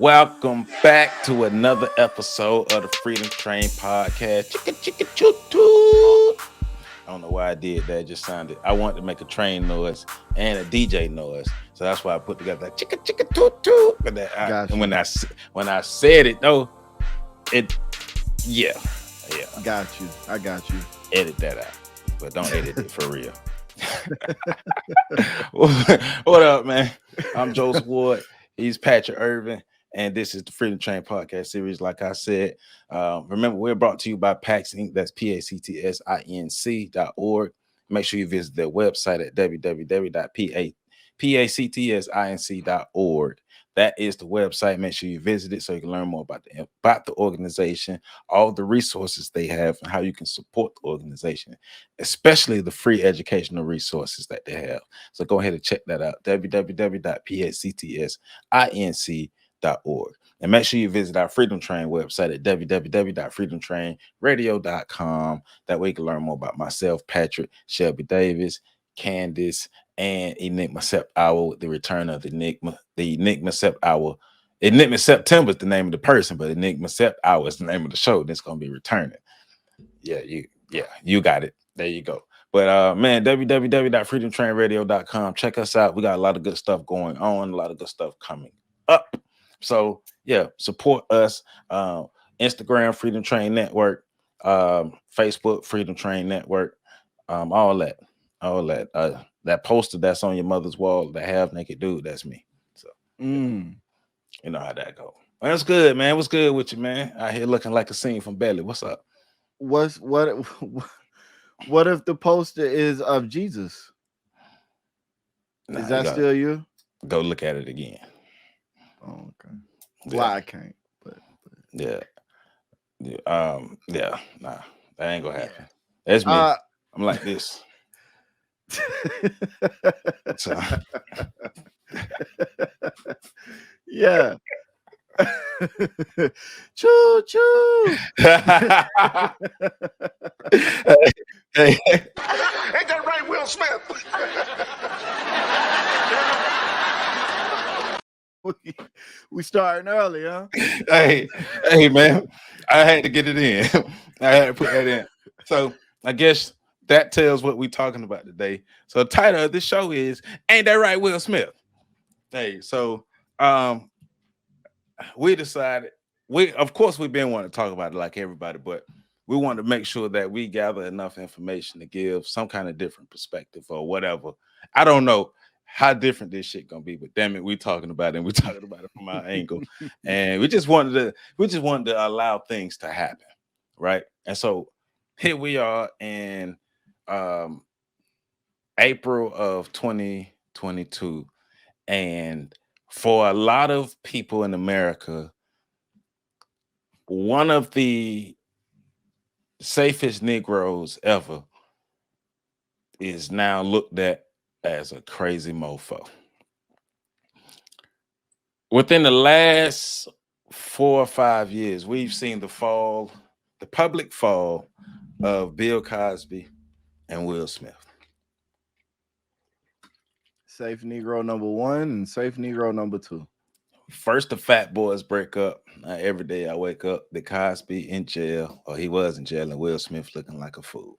Welcome back to another episode of the Freedom Train Podcast. Chicka chicka choo choo. I don't know why I did that. It just sounded. I wanted to make a train noise and a DJ noise, so that's why I put together like chicka chicka toot toot. But and when I said it though, yeah. Got you. I got you. Edit that out, but don't edit it for real. What up, man? I'm Joseph Ward. He's Patrick Irvin, and this is the Freedom Train Podcast series. Like I said, remember, we're brought to you by PAX Inc. That's PACTSINC.org. Make sure you visit their website at www.pactsinc.org. That is the website. Make sure you visit it so you can learn more about the organization, all the resources they have, and how you can support the organization, especially the free educational resources that they have. So go ahead and check that out, www.pactsinc.org. And make sure you visit our Freedom Train website at www.freedomtrainradio.com. That way you can learn more about myself, Patrick, Shelby Davis, Candace, and Enigma Sept Hour with the return of the Enigma Sept Hour. Enigma September is the name of the person, but Enigma Sept Hour is the name of the show that's going to be returning. You got it. There you go. But man, www.freedomtrainradio.com. Check us out. We got a lot of good stuff going on, a lot of good stuff coming up. So yeah, support us. Instagram, Freedom Train Network, Facebook, Freedom Train Network, all that. That poster that's on your mother's wall, the half naked dude, that's me. So you know how that go. Well, that's good, man. What's good with you, man? Out here looking like a scene from Belly. What's up? What if the poster is of Jesus? Is that still you? Go look at it again. Oh, okay. Well, I can't, but yeah. Nah, that ain't gonna happen. That's me. I'm like this. So. Yeah. Choo choo. Hey. Ain't that right, Will Smith? We starting early, huh? Hey, man. I had to get it in. I had to put that in. So I guess that tells what we're talking about today. So the title of this show is Ain't That Right, Will Smith? Hey, so we decided, of course we've been wanting to talk about it like everybody, but we want to make sure that we gather enough information to give some kind of different perspective or whatever. I don't know how different this shit gonna be, but damn it, we talking about it and we're talking about it from our angle. And we just wanted to allow things to happen, right? And so here we are in April of 2022, and for a lot of people in America, one of the safest Negroes ever is now looked at as a crazy mofo. Within the last 4 or 5 years, we've seen the public fall of Bill Cosby and Will Smith. Safe Negro number 1 and Safe Negro number 2. First, the Fat Boys break up. Every day I wake up, the Cosby in jail, or he was in jail, and Will Smith looking like a fool.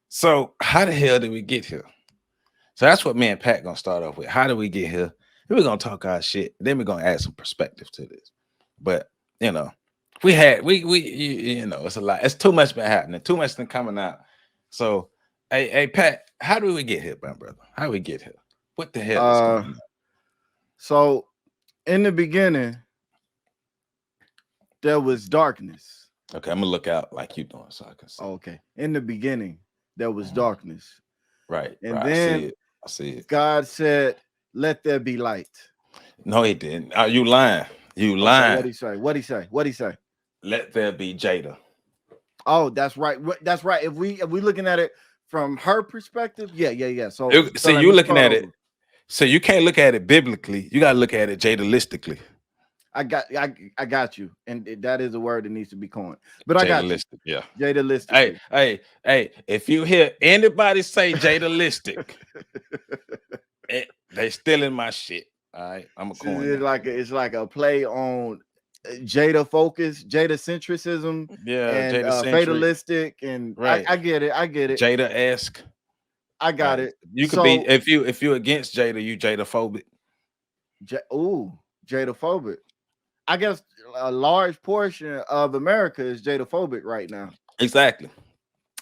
So how the hell did we get here? So that's what me and Pat gonna start off with. How did we get here? We're gonna talk our shit. Then we're gonna add some perspective to this. But you know, it's a lot. It's too much been happening. Too much been coming out. So, hey, Pat, how do we get here, my brother? How do we get here? What the hell is going on? So, in the beginning, there was darkness. Okay, I'm gonna look out like you doing so I can see. Okay, in the beginning, there was darkness. Right. And right. then I see it. God said, "Let there be light." No, he didn't. You lying. You lying. What'd he say? Let there be Jada. Oh, that's right. That's right. If we looking at it from her perspective, yeah. So you looking at it. So you can't look at it biblically. You gotta look at it Jada-listically. I got you, and that is a word that needs to be coined. But I got you. Yeah, Jada-listic. Hey! If you hear anybody say Jada-listic, they stealing my shit. All right, I'm a It's coin. it's like a play on Jada focus, Jada centricism, Yeah, and Jada centric, fatalistic, and right? I get it, I get it, Jada esque. I got it. You could be So, if you against Jada, you Jada phobic. ooh, Jada phobic. I guess a large portion of America is Jada phobic right now. Exactly.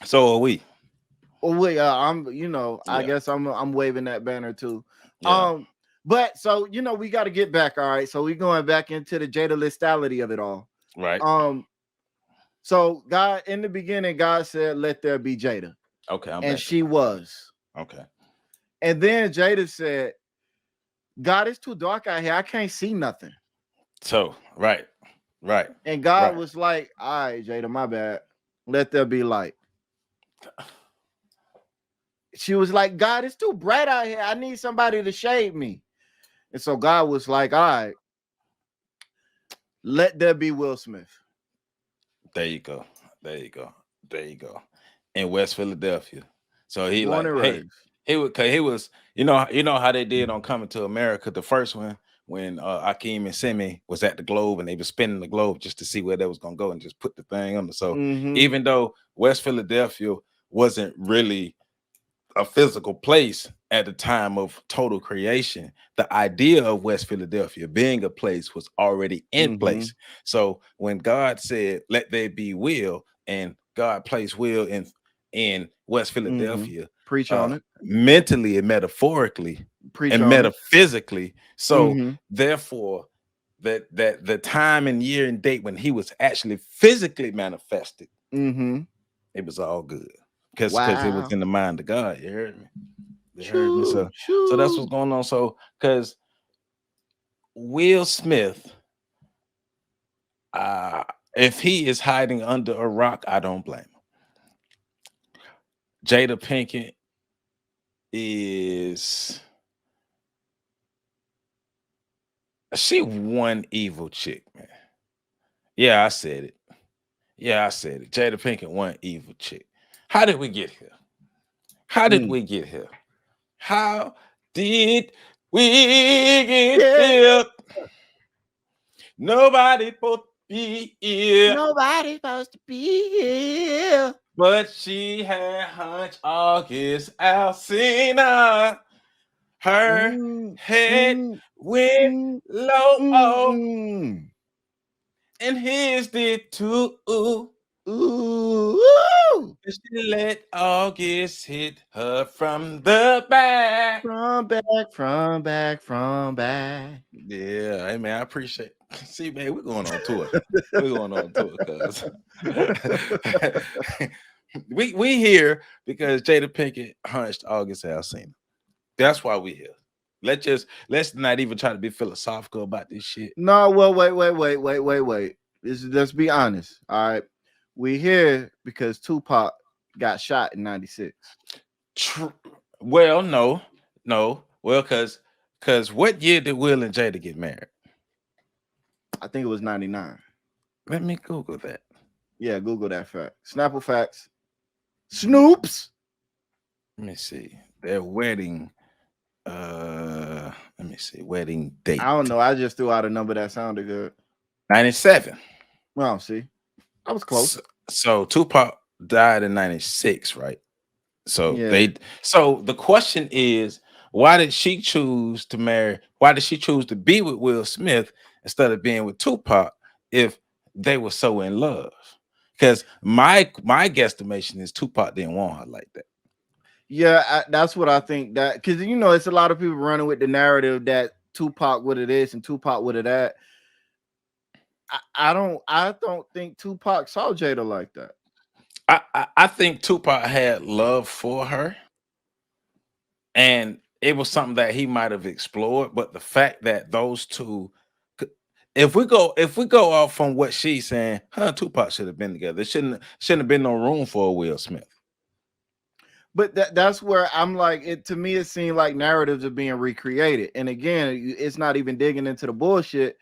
So are we. Oh wait, I'm I Yeah, guess I'm waving that banner too. yeah, But so we got to get back. All right, so we're going back into the Jada listality of it all. right. So God, in the beginning, God said, "Let there be Jada," Okay, I'm and back. she was. Okay. And then Jada said, "God, it's too dark out here. I can't see nothing." So right, right, And God right. was like, "All right, Jada, my bad. Let there be light." She was like, "God, it's too bright out here. I need somebody to shade me." And so God was like, "All right, let there be Will Smith." There you go. There you go. There you go. In West Philadelphia. So he Born like, and hey, raised. he was, you know how they did on Coming to America, the first one, when Akeem and Simi was at the globe and they were spinning the globe just to see where they was gonna go and just put the thing on the. So even though West Philadelphia wasn't really a physical place at the time of total creation, the idea of West Philadelphia being a place was already in place. So when God said, "Let there be will," and God placed will in West Philadelphia, Preach on it. mentally and metaphorically Preach and on it. metaphysically. So therefore, that the time and year and date when he was actually physically manifested, it was all good. Because it was Wow. in the mind of God. You heard me? You heard me? Shoo, So that's what's shoo. going on. So because Will Smith, if he is hiding under a rock, I don't blame him. Jada Pinkett she one evil chick, man. Yeah, I said it. Yeah, I said it. Jada Pinkett, one evil chick. How did we get here? How did we get here? How did we get here? Nobody supposed to be here. Nobody's supposed to be here. But she had Hunch August Alsina. Her head went low. And his did too. Ooh. She let August hit her from the back. From back. Yeah, hey man, I appreciate it. See, man, we're going on tour. We're going on tour because we here because Jada Pinkett hunched August Alsina. That's why we here. Let's not even try to be philosophical about this shit. No, well, wait. Let's be honest. All right. We here because Tupac got shot in 96. Well, no. Well, because what year did Will and Jada get married? I think it was 99. Let me Google that. Yeah, Google that fact. Snapple facts. Snoops. Let me see. Their wedding. Let me see. Wedding date. I don't know. I just threw out a number that sounded good. 97. Well, see. I was close. So Tupac died in 96, right? So so the question is, why did she choose to marry? Why did she choose to be with Will Smith instead of being with Tupac if they were so in love? Because my guesstimation is Tupac didn't want her like that. Yeah, that's what I think. That because it's a lot of people running with the narrative that Tupac would have this and Tupac would have that. I don't think Tupac saw Jada like that. I think Tupac had love for her, and it was something that he might have explored. But the fact that those two, if we go off from what she's saying, her and Tupac should have been together. There shouldn't have been no room for a Will Smith. But that's where I'm like, to me, it seemed like narratives are being recreated. And again, it's not even digging into the bullshit.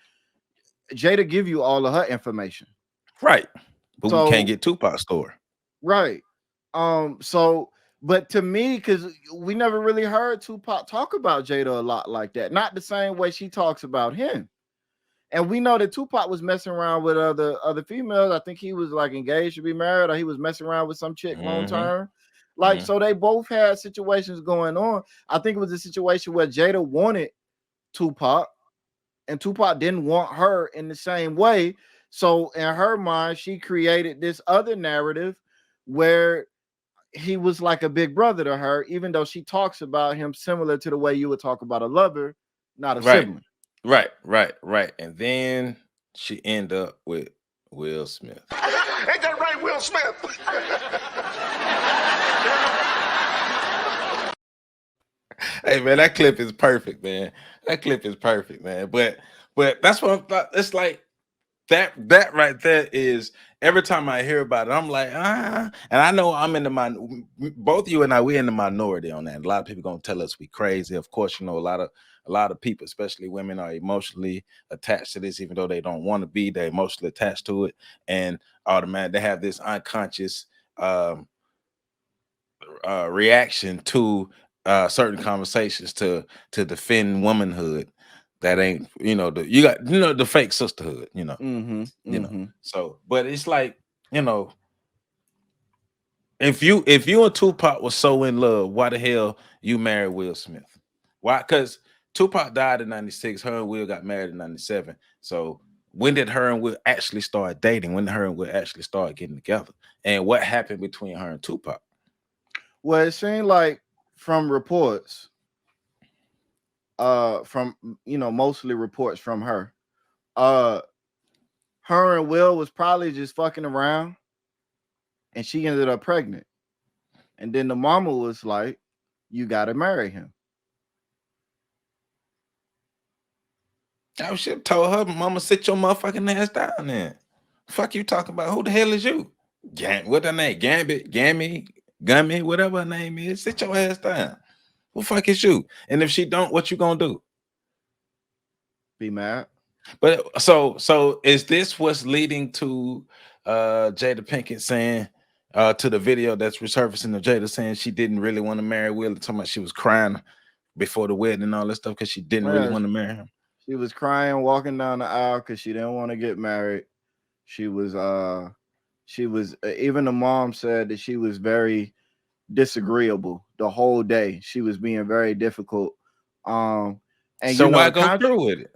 Jada give you all of her information. Right. But we can't get Tupac's story. Right. So But to me, because we never really heard Tupac talk about Jada a lot like that. Not the same way she talks about him. And we know that Tupac was messing around with other females. I think he was like engaged to be married, or he was messing around with some chick long term. Like, so they both had situations going on. I think it was a situation where Jada wanted Tupac, and Tupac didn't want her in the same way. So in her mind, she created this other narrative where he was like a big brother to her, even though she talks about him similar to the way you would talk about a lover, not a sibling. Right. And then she ended up with Will Smith. Ain't that right, Will Smith? Hey man, that clip is perfect, man. That clip is perfect, man. But that's what I'm thought. It's like that right there is every time I hear about it, I'm like, and I know I'm in the both you and I, we're in the minority on that. A lot of people gonna tell us we crazy. Of course, you know, a lot of people, especially women, are emotionally attached to this, even though they don't want to be. They're emotionally attached to it, and automatically they have this unconscious reaction to certain conversations to defend womanhood. That ain't, you know, you got, you know, the fake sisterhood, you know. You know. So, but it's like, you know, if you and Tupac was so in love, why the hell you married Will Smith? Why? Because Tupac died in 96, her and Will got married in 97. So when did her and Will actually start dating? When did her and Will actually start getting together? And what happened between her and Tupac? Well, it seemed like from reports, from, you know, mostly reports from her, her and Will was probably just fucking around, and she ended up pregnant. And then the mama was like, "You gotta marry him." I should have told her, "Mama, sit your motherfucking ass down there. Fuck you talking about? Who the hell is you? What her name? Gambit, Gummy, whatever her name is. Sit your ass down. Who the fuck is you? And if she don't, what you gonna do? Be mad. But so is this what's leading to Jada Pinkett saying to the video that's resurfacing of Jada saying she didn't really want to marry Will, talking about she was crying before the wedding and all that stuff because she didn't really want to marry him? She was crying walking down the aisle because she didn't want to get married. She was even the mom said that she was very disagreeable the whole day. She was being very difficult. And so why go through with it?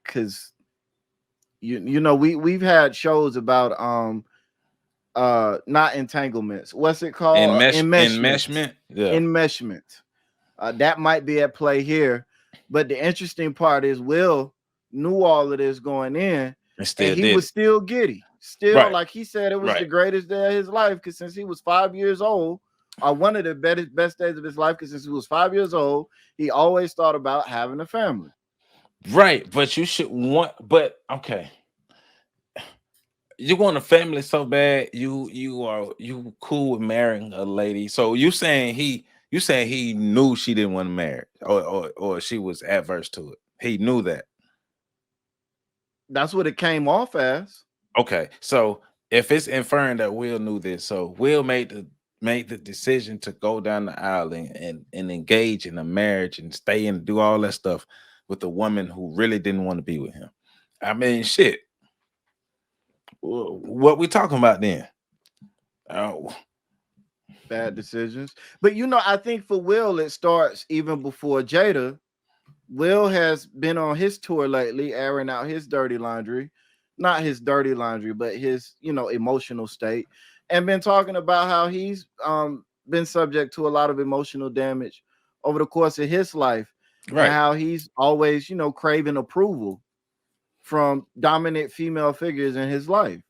Because you know, we've had shows about not entanglements. What's it called? Enmeshment. Yeah. Enmeshment. That might be at play here. But the interesting part is Will knew all of this going in, and he was still giddy. Still, like he said, it was the greatest day of his life, because since he was 5 years old, or one of the best days of his life, because since he was 5 years old, he always thought about having a family. Right, but you should want, but okay. You want a family so bad, you cool with marrying a lady. So you saying he knew she didn't want to marry, or she was adverse to it. He knew that. That's what it came off as. Okay, so if it's inferring that Will knew this, so Will made the decision to go down the aisle and engage in a marriage and stay and do all that stuff with a woman who really didn't want to be with him. I mean, shit. What we talking about then? Oh, bad decisions. But you know, I think for Will, it starts even before Jada. Will has been on his tour lately, airing out his dirty laundry, not his dirty laundry, but his, you know, emotional state, and been talking about how he's been subject to a lot of emotional damage over the course of his life, and how he's always, you know, craving approval from dominant female figures in his life.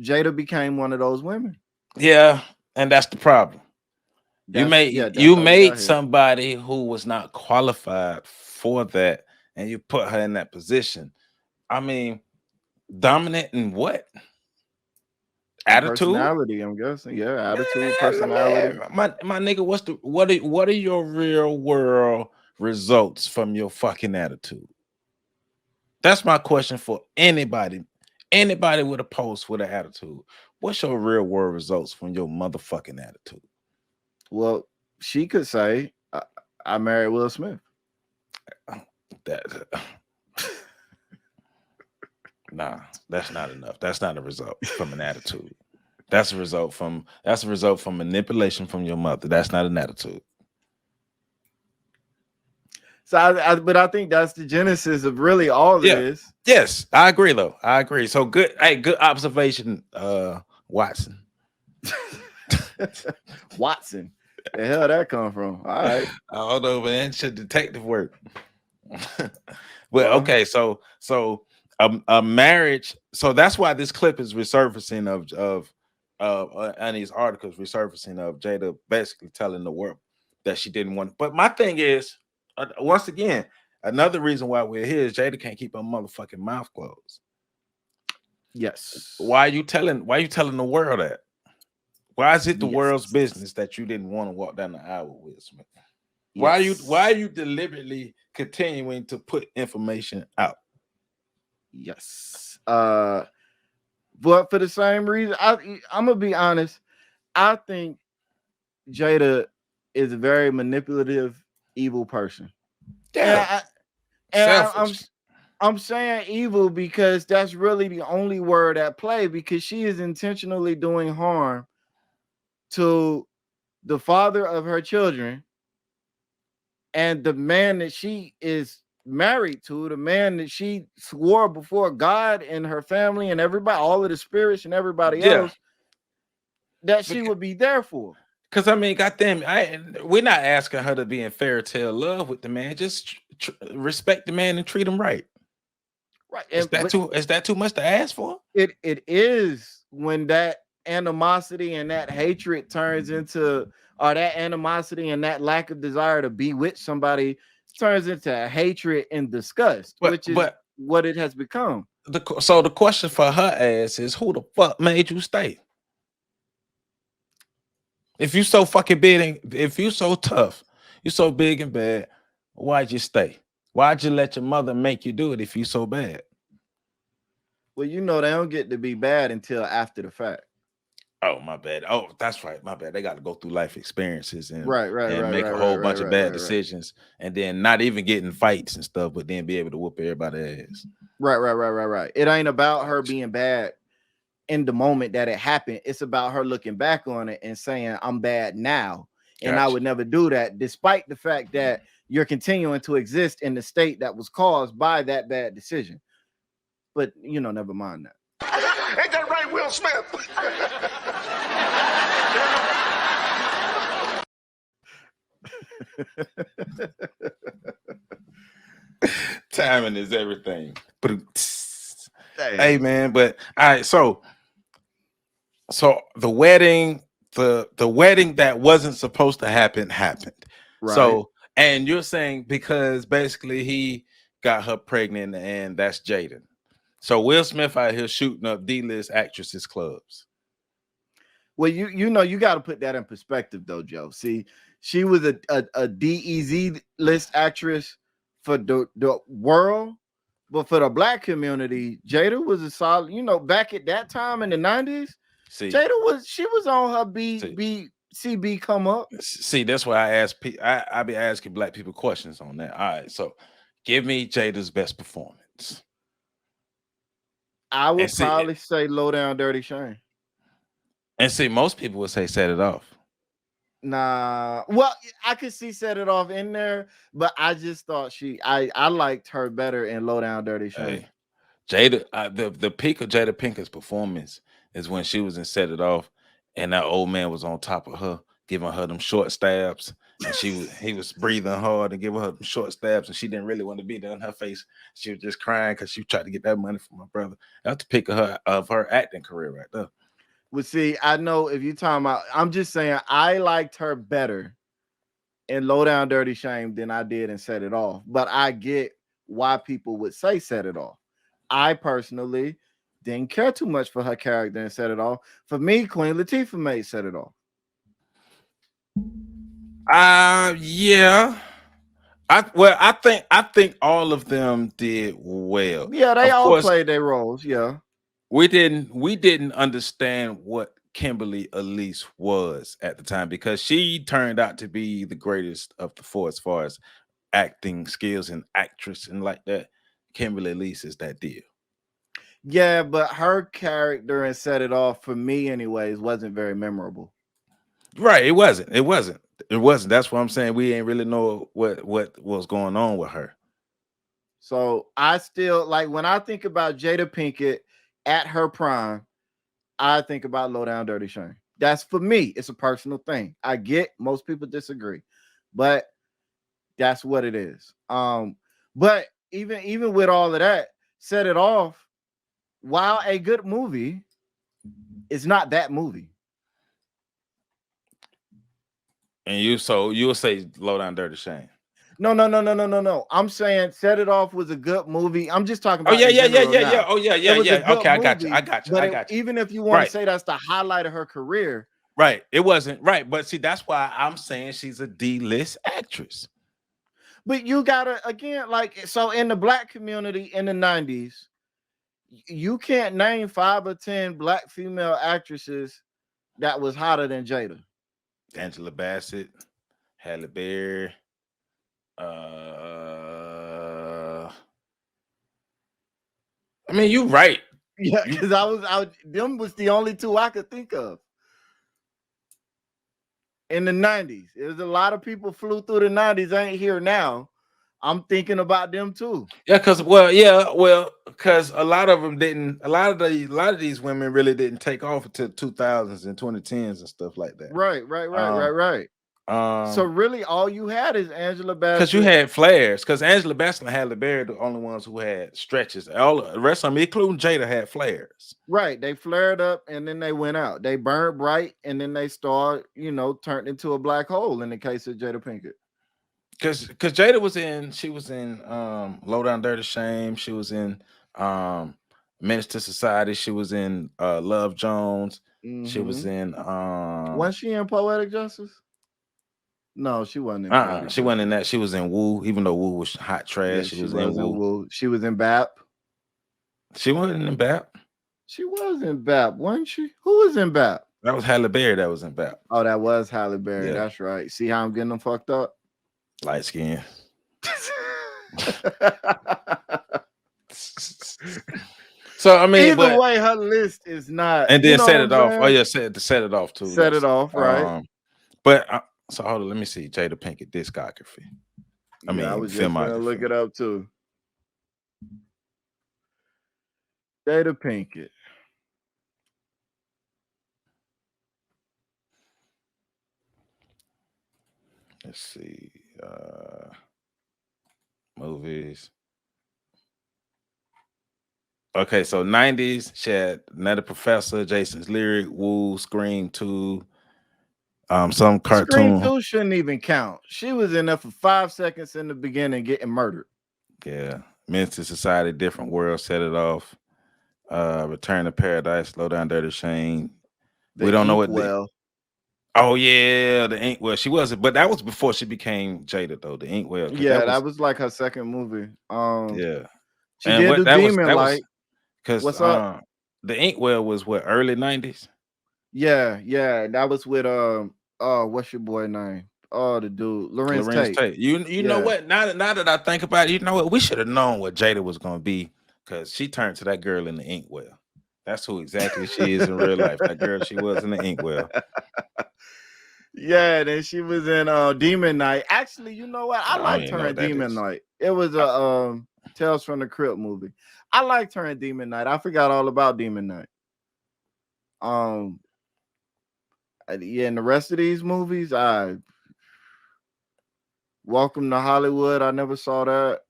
Jada became one of those women. Yeah, and that's the problem. You made somebody who was not qualified for that, and you put her in that position. I mean, dominant in what? Attitude, personality. I'm guessing, yeah, attitude, personality. My nigga, what are your real world results from your fucking attitude? That's my question for anybody. Anybody with a post with an attitude. What's your real world results from your motherfucking attitude? Well, she could say, I married Will Smith. That nah, that's not enough. That's not a result from an attitude. That's a result from manipulation from your mother. That's not an attitude. So, but I think that's the genesis of really all this. Yes, I agree though. I agree. So good. Hey, good observation, Watson. Watson. The hell that come from? All right. I don't know, man. Should detective work. Well, okay, so a marriage. So that's why this clip is resurfacing of and these articles resurfacing of Jada basically telling the world that she didn't want. But my thing is, once again, another reason why we're here is Jada can't keep her motherfucking mouth closed. Yes. Why are you telling the world that? Why is it the world's business that you didn't want to walk down the aisle with Will Smith? Yes. Why are you deliberately continuing to put information out? Yes. But for the same reason, I'm gonna be honest. I think Jada is a very manipulative, evil person. Yeah. I'm saying evil because that's really the only word at play, because she is intentionally doing harm to the father of her children and the man that she is married to, the man that she swore before God and her family and everybody, all of the spirits and everybody else, that she would be there for. Because I mean, goddamn, we're not asking her to be in fairy tale love with the man. Just respect the man and treat him right. Right. Is that too much to ask for? It is when that animosity and that hatred turns into, or that animosity and that lack of desire to be with somebody turns into hatred and disgust, which is what it has become. So the question for her ass is, who the fuck made you stay? If you so fucking big, if you so tough, you so big and bad, why'd you stay? Why'd you let your mother make you do it if you so bad? Well, you know, they don't get to be bad until after the fact. Oh, my bad. Oh, that's right. My bad. They got to go through life experiences and make a whole bunch of bad decisions, and then not even getting fights and stuff, but then be able to whoop everybody's ass. Right. It ain't about her being bad in the moment that it happened. It's about her looking back on it and saying, I'm bad now. And I would never do that, despite the fact that you're continuing to exist in the state that was caused by that bad decision. But, you know, never mind that. Ain't that right, Will Smith? Timing is everything. Hey, man, but all right, so the wedding, the wedding that wasn't supposed to happen happened. Right. So, and you're saying because basically he got her pregnant and that's Jaden. So Will Smith out here shooting up D-list actresses clubs. Well, you know, you got to put that in perspective though, Joe. See, she was a DEZ list actress for the world, but for the black community, Jada was a solid, you know, back at that time in the 90s. See, Jada was on her CB come up. See, that's why I ask I be asking black people questions on that. All right, so give me Jada's best performance. I would probably say Low Down Dirty Shame. And see, most people would say Set It Off. Nah, well, I could see Set It Off in there, but I just thought I liked her better in Low Down Dirty Shame. Hey, Jada, the peak of Jada Pinkett's performance is when she was in Set It Off, and that old man was on top of her, giving her them short stabs, and he was breathing hard and giving her them short stabs, and she didn't really want to be there in her face. She was just crying because she tried to get that money from her brother. That's the peak of her acting career right there. Well, see, I know if you're talking about, I'm just saying I liked her better in Low Down Dirty Shame than I did in Set It Off. But I get why people would say Set It Off. I personally didn't care too much for her character in Set It Off. For me, Queen Latifah made Set It Off. Yeah. I think all of them did well. Yeah, they all played their roles. Yeah. We didn't understand what Kimberly Elise was at the time, because she turned out to be the greatest of the four as far as acting skills and actress and like that. Kimberly Elise is that deal. Yeah, but her character and Set It Off, for me anyways, wasn't very memorable. Right. It wasn't. That's what I'm saying. We ain't really know what was going on with her. So I still like, when I think about Jada Pinkett at her prime, I think about Low Down Dirty Shame. That's, for me, it's a personal thing. I get most people disagree, but that's what it is. But even with all of that, Set It Off, while a good movie, it's not that movie. And you'll say Low Down Dirty Shame. No. I'm saying Set It Off was a good movie. I'm just talking about. Oh yeah. Oh yeah. Okay, I got you. But even if you want to say that's the highlight of her career, right? It wasn't right, but see, that's why I'm saying she's a D-list actress. But you gotta, again, like, so in the Black community in the 90s, you can't name 5 or 10 Black female actresses that was hotter than Jada. Angela Bassett, Halle Berry. I mean, you're right. Yeah, because them was the only 2 I could think of in the 90s. There's a lot of people flew through the 90s, ain't here now. I'm thinking about them too. Yeah, because a lot of them didn't. A lot of these women really didn't take off until 2000s and 2010s and stuff like that. Right. So really, all you had is Angela Bassett. Because you had flares. Because Angela Bassett and Halle Berry are the only ones who had stretches. All the rest of them, including Jada, had flares. Right. They flared up and then they went out. They burned bright and then they started, turned into a black hole in the case of Jada Pinkett. Because Jada was in Low Down Dirty Shame. She was in Menace to Society. She was in Love Jones. Mm-hmm. She was in wasn't she in Poetic Justice? No, she wasn't in she wasn't in that. She was in Woo, even though Woo was hot trash. Yeah, she was in Woo. She was in BAP. She wasn't in BAP. She was in BAP, wasn't she? Who was in BAP? That was Halle Berry that was in BAP. Oh, that was Halle Berry. Yeah. That's right. See how I'm getting them fucked up? Light skin. So I mean, either way, her list is not. And then Set It Off. Oh yeah, Set It Off too. Set It Off, right? But so hold on, let me see Jada Pinkett discography. I was just gonna look it up too. Jada Pinkett. Let's see. Movies. Okay, so 90s, she had Nutty Professor, Jason's Lyric, Woo, Scream 2, some cartoon. Scream 2 shouldn't even count. She was in there for 5 seconds in the beginning getting murdered. Yeah. Menace to Society, Different World, Set It Off, Return to Paradise, Low Down Dirty Shame. We don't know what Oh yeah, the Inkwell. She wasn't, but that was before she became Jada though. The Inkwell. Yeah, that was like her second movie. Yeah. She did do Demon Light. Because the Inkwell was what, early 90s? Yeah. That was with what's your boy name? Oh, the dude, Lorenz Tate. You know what? Now that I think about it, you know what? We should have known what Jada was gonna be, because she turned to that girl in the Inkwell. That's who exactly she is in real life. That girl she was in the Inkwell. Yeah, then she was in Demon Night. Actually, you know what? I liked her in Demon Night. It was a Tales from the Crypt movie. I liked her in Demon Night. I forgot all about Demon Night. Yeah, and the rest of these movies, Welcome to Hollywood. I never saw that.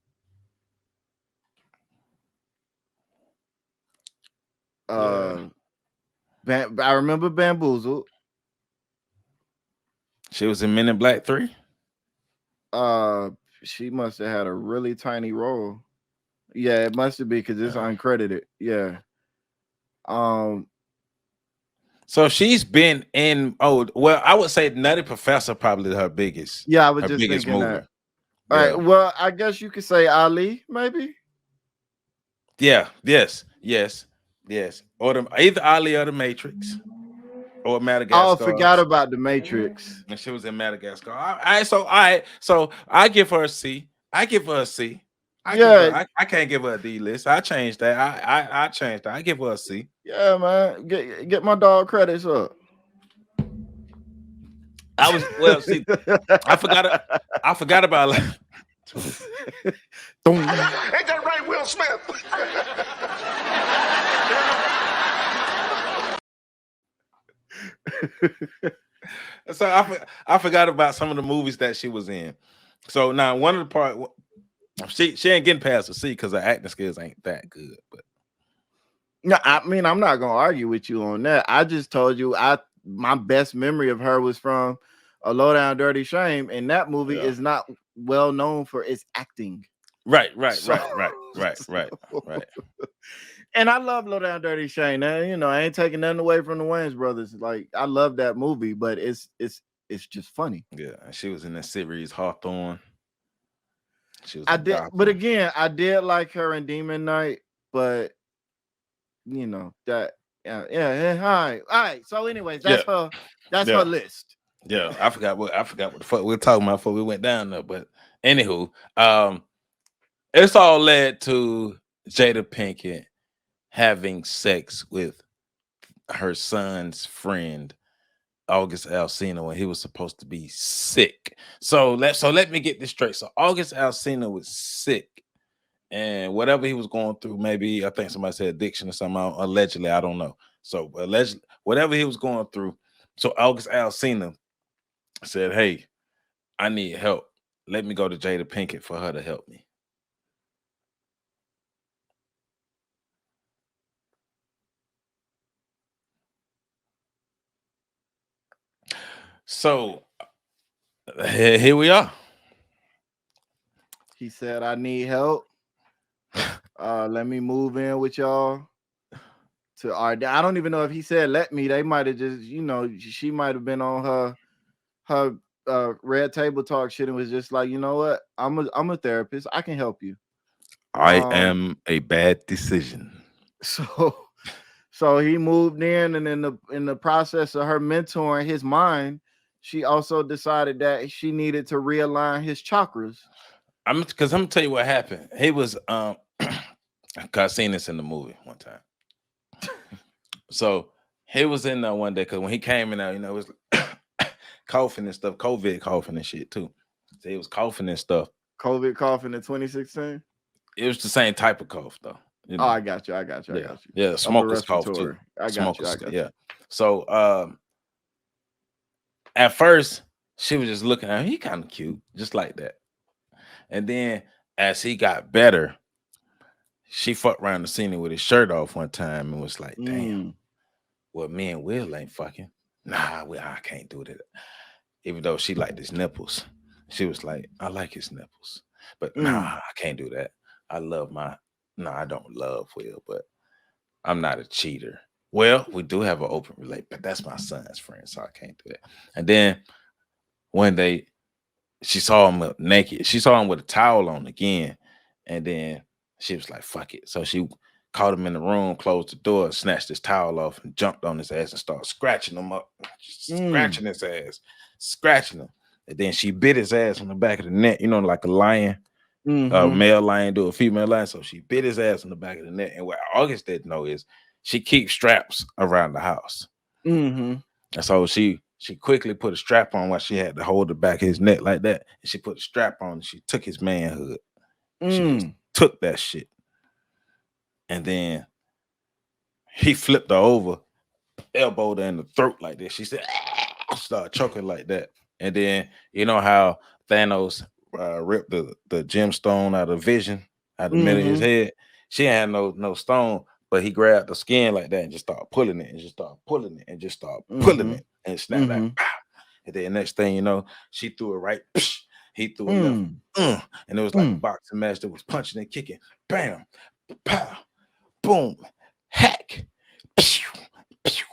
I remember Bamboozled. She was in Men in Black 3. She must have had a really tiny role. Yeah, it must have been because it's uncredited. Yeah. So she's been in. I would say Nutty Professor probably her biggest. Yeah, I was just thinking movie. That. All right. Well, I guess you could say Ali, maybe. Yeah. Yes. Or either Ali or The Matrix, or Madagascar. Oh, forgot about the Matrix. And she was in Madagascar. So I give her a C. I give her a C. I can't give her a D list. I changed that. I changed that. I give her a C. Yeah, man. Get my dog credits up. See, I forgot about like Ain't that right, Will Smith? So I forgot about some of the movies that she was in. So now one of the part she ain't getting past a C because her acting skills ain't that good. But no, I mean I'm not gonna argue with you on that. I just told you my best memory of her was from A Low Down Dirty Shame, and that movie is not well known for its acting. Right. And I love Low Down Dirty Shame. Now, you know, I ain't taking nothing away from the Wayans brothers. Like, I love that movie, but it's just funny. Yeah, she was in that series Hawthorne. But again, I did like her in Demon Knight, but you know that. Yeah. All right. So, anyways, that's her list. Yeah, I forgot what the fuck we were talking about before we went down there. But anywho, it's all led to Jada Pinkett having sex with her son's friend August Alsina when he was supposed to be sick. So let me get this straight. So August Alsina was sick, and whatever he was going through, maybe I think somebody said addiction or something. Allegedly, I don't know. So allegedly, whatever he was going through. So August Alsina said, "Hey, I need help. Let me go to Jada Pinkett for her to help me." So here we are. He said, "I need help. Let me move in with y'all." I don't even know if he said let me. They might have just, you know, she might have been on her Red Table Talk shit and was just like, you know what? I'm a therapist. I can help you. I am a bad decision. So he moved in, and in the process of her mentoring his mind, she also decided that she needed to realign his chakras. Because I'm gonna tell you what happened. He was I seen this in the movie one time. So he was in there one day because when he came in there, you know, it was coughing and stuff, COVID coughing and shit too. So he was coughing and stuff. COVID coughing in 2016. It was the same type of cough though. You know? Oh, I got you. Yeah, smoker's cough too. I got you. Yeah. So at first she was just looking at him. He kind of cute, just like that. And then as he got better, she fucked around the scene with his shirt off one time and was like, "Damn, well, me and Will ain't fucking. Nah, I can't do that." Even though she liked his nipples, she was like, "I like his nipples, but nah, I can't do that. I don't love Will, but I'm not a cheater." Well, we do have an open relationship, but that's my son's friend, so I can't do that. And then one day, she saw him naked. She saw him with a towel on again, and then she was like, "Fuck it." So she caught him in the room, closed the door, snatched his towel off, and jumped on his ass and started scratching him up, scratching his ass, scratching him. And then she bit his ass on the back of the neck, you know, like a lion, a male lion do a female lion. So she bit his ass on the back of the neck. And what August didn't know is she keeps straps around the house. And so she quickly put a strap on while she had to hold the back of his neck like that. And she put a strap on and she took his manhood. She just took that shit. And then he flipped her over, elbowed her in the throat like this. She said, started choking like that. And then, you know how Thanos ripped the gemstone out of Vision, out the middle of his head? She had no stone, but he grabbed the skin like that and just started pulling it and just started pulling it and just started pulling it and snapped out. And then next thing you know, she threw it right. He threw it left. And it was like a boxing match that was punching and kicking. Bam, pow, boom, hack, pew, pew.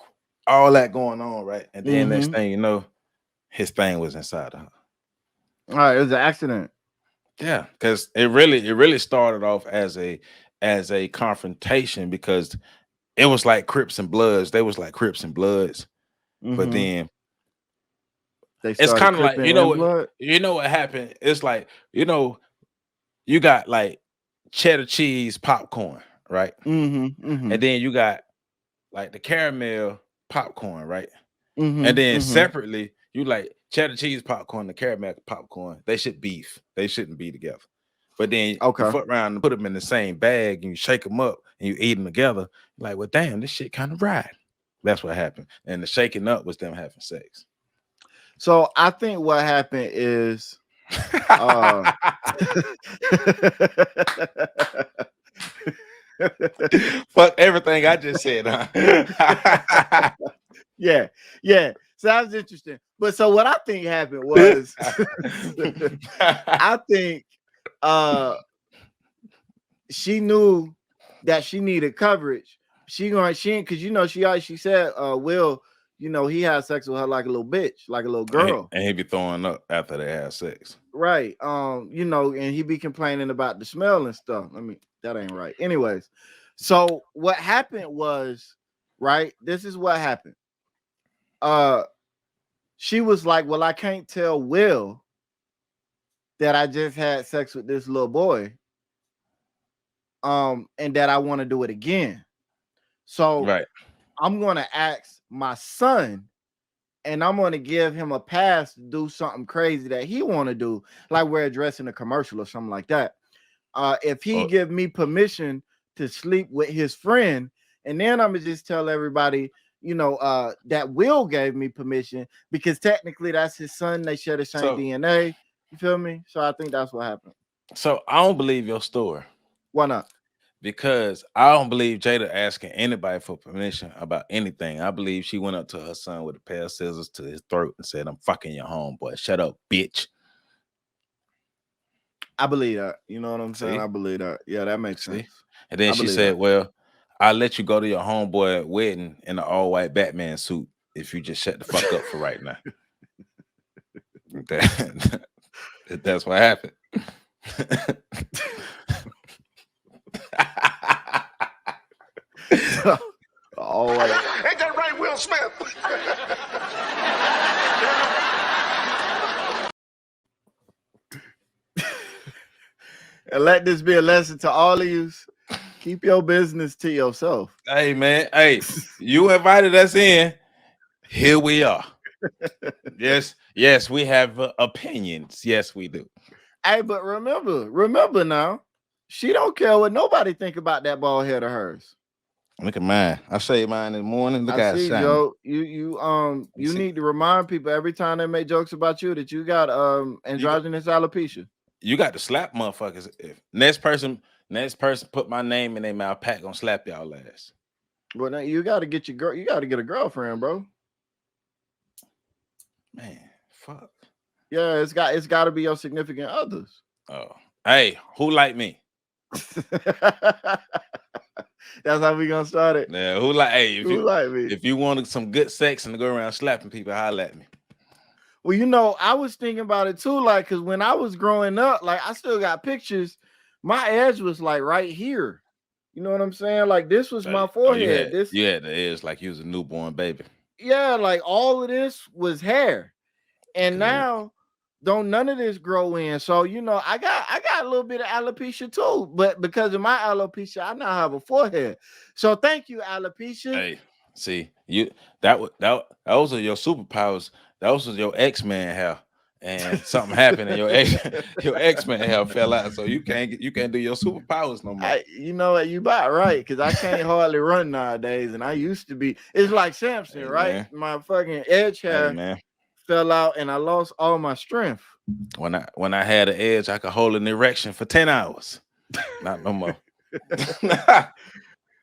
All that going on, right? And then next thing you know, his thing was inside of her. All right, it was an accident. Yeah, because it really started off as a confrontation because it was like Crips and Bloods. They was like Crips and Bloods. but then it's kind of like you know what happened. It's like you got like cheddar cheese popcorn, right? And then you got like the caramel popcorn, right? And then separately, you like cheddar cheese popcorn, the caramel popcorn. They shouldn't be together. But then you fuck around and put them in the same bag and you shake them up and you eat them together. You're like, well, damn, this shit kind of right. That's what happened. And the shaking up was them having sex. So I think what happened is fuck everything I just said, huh? yeah. Sounds interesting. But so what I think happened was I think she knew that she needed coverage. She because she said Will, he had sex with her like a little bitch, like a little girl. And he be throwing up after they have sex. Right. And he be complaining about the smell and stuff. I mean, that ain't right. Anyways, so what happened was, right? This is what happened. She was like, well, I can't tell Will that I just had sex with this little boy. And that I want to do it again. So I'm going to ask my son and I'm going to give him a pass to do something crazy that he want to do, like we're addressing a commercial or something like that. If he give me permission to sleep with his friend, and then I'm going to just tell everybody, that Will gave me permission because technically that's his son. They share the same DNA. You feel me? So I think that's what happened. So I don't believe your story. Why not? Because I don't believe Jada asking anybody for permission about anything. I believe she went up to her son with a pair of scissors to his throat and said, I'm fucking your homeboy. Shut up, bitch. I believe that. You know what I'm saying? I believe that. Yeah, that makes sense. And then she said, well, I'll let you go to your homeboy wedding in an all-white Batman suit if you just shut the fuck up for right now. That's what happened. Oh, ain't that right, Will Smith? And let this be a lesson to all of you. Keep your business to yourself. Hey, man. Hey, you invited us in. Here we are. Yes, we have opinions. Yes, we do. Hey, but remember now, she don't care what nobody think about that bald head of hers. Look at mine. I shave mine in the morning. Look at it. Joe, you need to remind people every time they make jokes about you that you got androgynous alopecia. You got to slap motherfuckers. If next person put my name in their mouth, Pat gonna slap y'all ass. Well, now you got to get your girl. You got to get a girlfriend, bro. Man, fuck. Yeah, it's got to be your significant others. Oh, hey, who like me? That's how we gonna start it. Yeah, who like? Hey, like me? If you wanted some good sex and to go around slapping people, holla at me. Well, I was thinking about it too, like, because when I was growing up, like, I still got pictures. My edge was like right here. You know what I'm saying? Like, this was my forehead. You had the edge like you was a newborn baby. Yeah, like all of this was hair, and now don't none of this grow in. So I got a little bit of alopecia too, but because of my alopecia, I now have a forehead. So thank you, alopecia. Hey, see those are your superpowers. Those was your X-Men hair, and something happened, and your X-Men hair fell out, so you can't do your superpowers no more. You know what? You about right, because I can't hardly run nowadays, and I used to be. It's like Samson, right? Man. My fucking edge hair fell out, and I lost all my strength. When I had an edge, I could hold an erection for 10 hours. Not no more.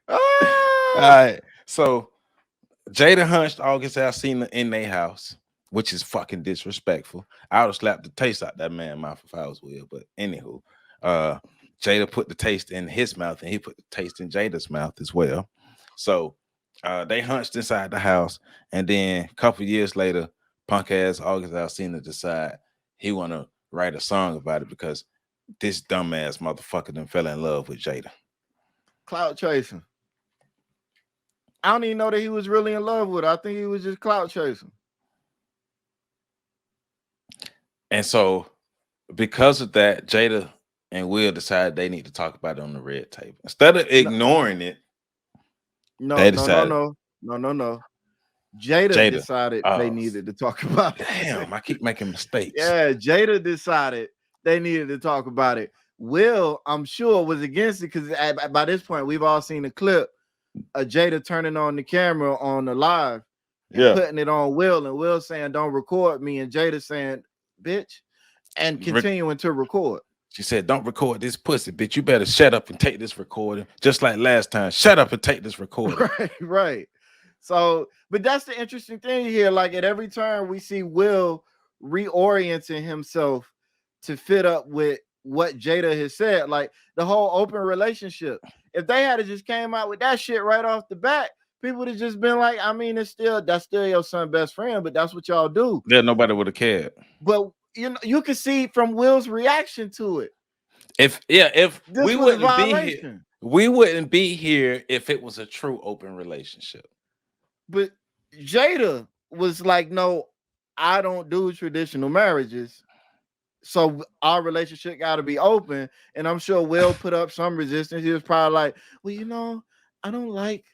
All right. So Jada hunched August Alsina in their house, which is fucking disrespectful. I would have slapped the taste out that man's mouth if I was Will. But anywho, Jada put the taste in his mouth and he put the taste in Jada's mouth as well. So they hunched inside the house, and then a couple years later, punk ass August Alsina decide he want to write a song about it because this dumbass motherfucker done fell in love with Jada. Cloud chasing. I don't even know that he was really in love with her. I think he was just clout chasing. And so, because of that, Jada and Will decided they need to talk about it on the red table instead of ignoring it. No. Jada decided they needed to talk about it. Damn, I keep making mistakes. Yeah, Jada decided they needed to talk about it. Will, I'm sure, was against it because by this point we've all seen the clip of Jada turning on the camera on the live, and putting it on Will, and Will saying, "Don't record me," and Jada saying, "Bitch," and continuing to record. She said, "Don't record this pussy, bitch. You better shut up and take this recording." Just like last time, shut up and take this recording. Right. So, but that's the interesting thing here. Like at every turn, we see Will reorienting himself to fit up with what Jada has said. Like the whole open relationship. If they had just came out with that shit right off the bat, people would have just been like, I mean, that's still your son's best friend, but that's what y'all do. Yeah, nobody would have cared. But you know, you can see from Will's reaction to it. If we wouldn't be here, we wouldn't be here if it was a true open relationship. But Jada was like, "No, I don't do traditional marriages, so our relationship got to be open." And I'm sure Will put up some resistance. He was probably like, "Well, you know, I don't like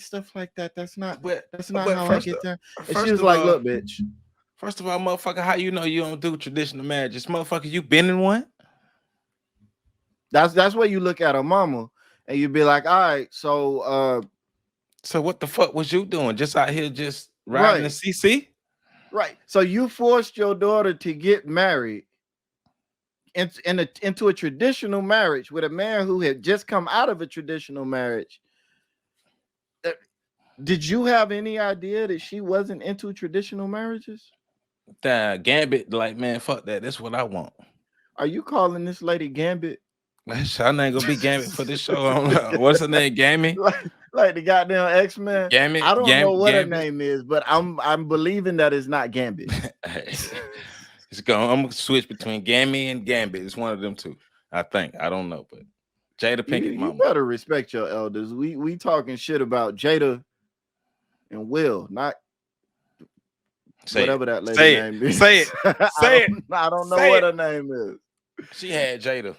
stuff like that. That's not how I get there." And she was like, "Look, bitch. First of all, motherfucker, how you know you don't do traditional marriages? Motherfucker, you been in one?" That's where you look at a mama and you be like, "All right, so what the fuck was you doing? Just out here just riding the CC?" Right. So you forced your daughter to get married into a traditional marriage with a man who had just come out of a traditional marriage. Did you have any idea that she wasn't into traditional marriages? Gambit, like, man, fuck that. That's what I want. Are you calling this lady Gambit? Her name gonna be Gambit for this show. What's her name? Gammy? Like the goddamn X-Men. Gambit. I don't know what her name is, but I'm believing that it's not Gambit. I'm gonna switch between Gammy and Gambit. It's one of them two. I think. I don't know, but Jada Pinkett mama. You better respect your elders. We talking shit about Jada and Will, not whatever that lady name is. Say it. Say it. I don't know what her name is. She had Jada.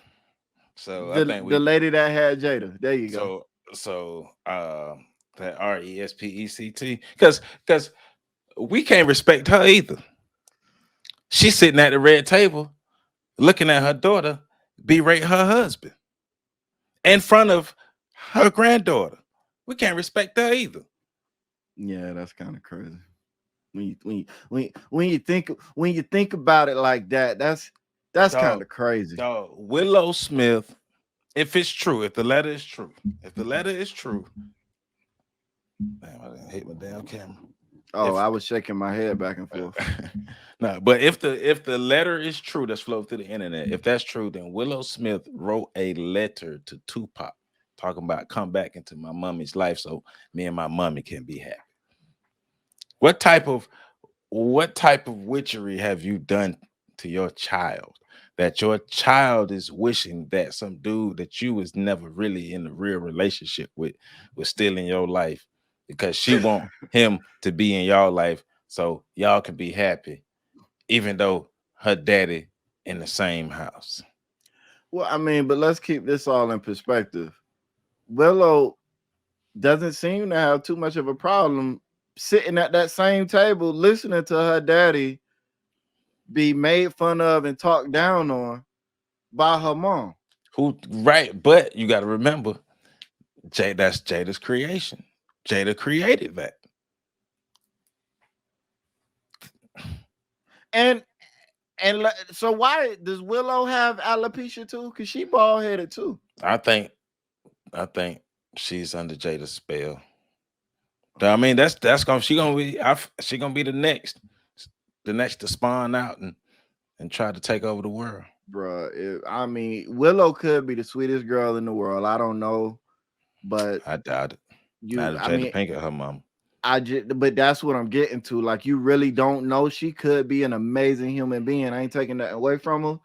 So I think the lady that had Jada. There you go. So that RESPECT, because we can't respect her either. She's sitting at the red table looking at her daughter berate her husband in front of her granddaughter. We can't respect her either. Yeah, that's kind of crazy. When you think about it like that, that's kind of crazy. Willow Smith, if it's true, if the letter is true, damn, I didn't hit my damn camera. I was shaking my head back and forth. No, but if the letter is true that's flowed through the internet, if that's true, then Willow Smith wrote a letter to Tupac talking about come back into my mommy's life so me and my mommy can be happy. What type of witchery have you done to your child that your child is wishing that some dude that you was never really in a real relationship with was still in your life because she want him to be in your life so y'all can be happy, even though her daddy in the same house? Well, I mean, but let's keep this all in perspective. Willow doesn't seem to have too much of a problem sitting at that same table listening to her daddy be made fun of and talked down on by her mom. But you got to remember, that's Jada's creation. Jada created that. And so why does Willow have alopecia too? Because she bald-headed too. I think she's under Jada's spell. I mean, she gonna be the next to spawn out and try to take over the world. Bruh, I mean, Willow could be the sweetest girl in the world. I don't know, but I doubt it. Jada Pinkett, her mom. But that's what I'm getting to. Like, you really don't know. She could be an amazing human being. I ain't taking that away from her.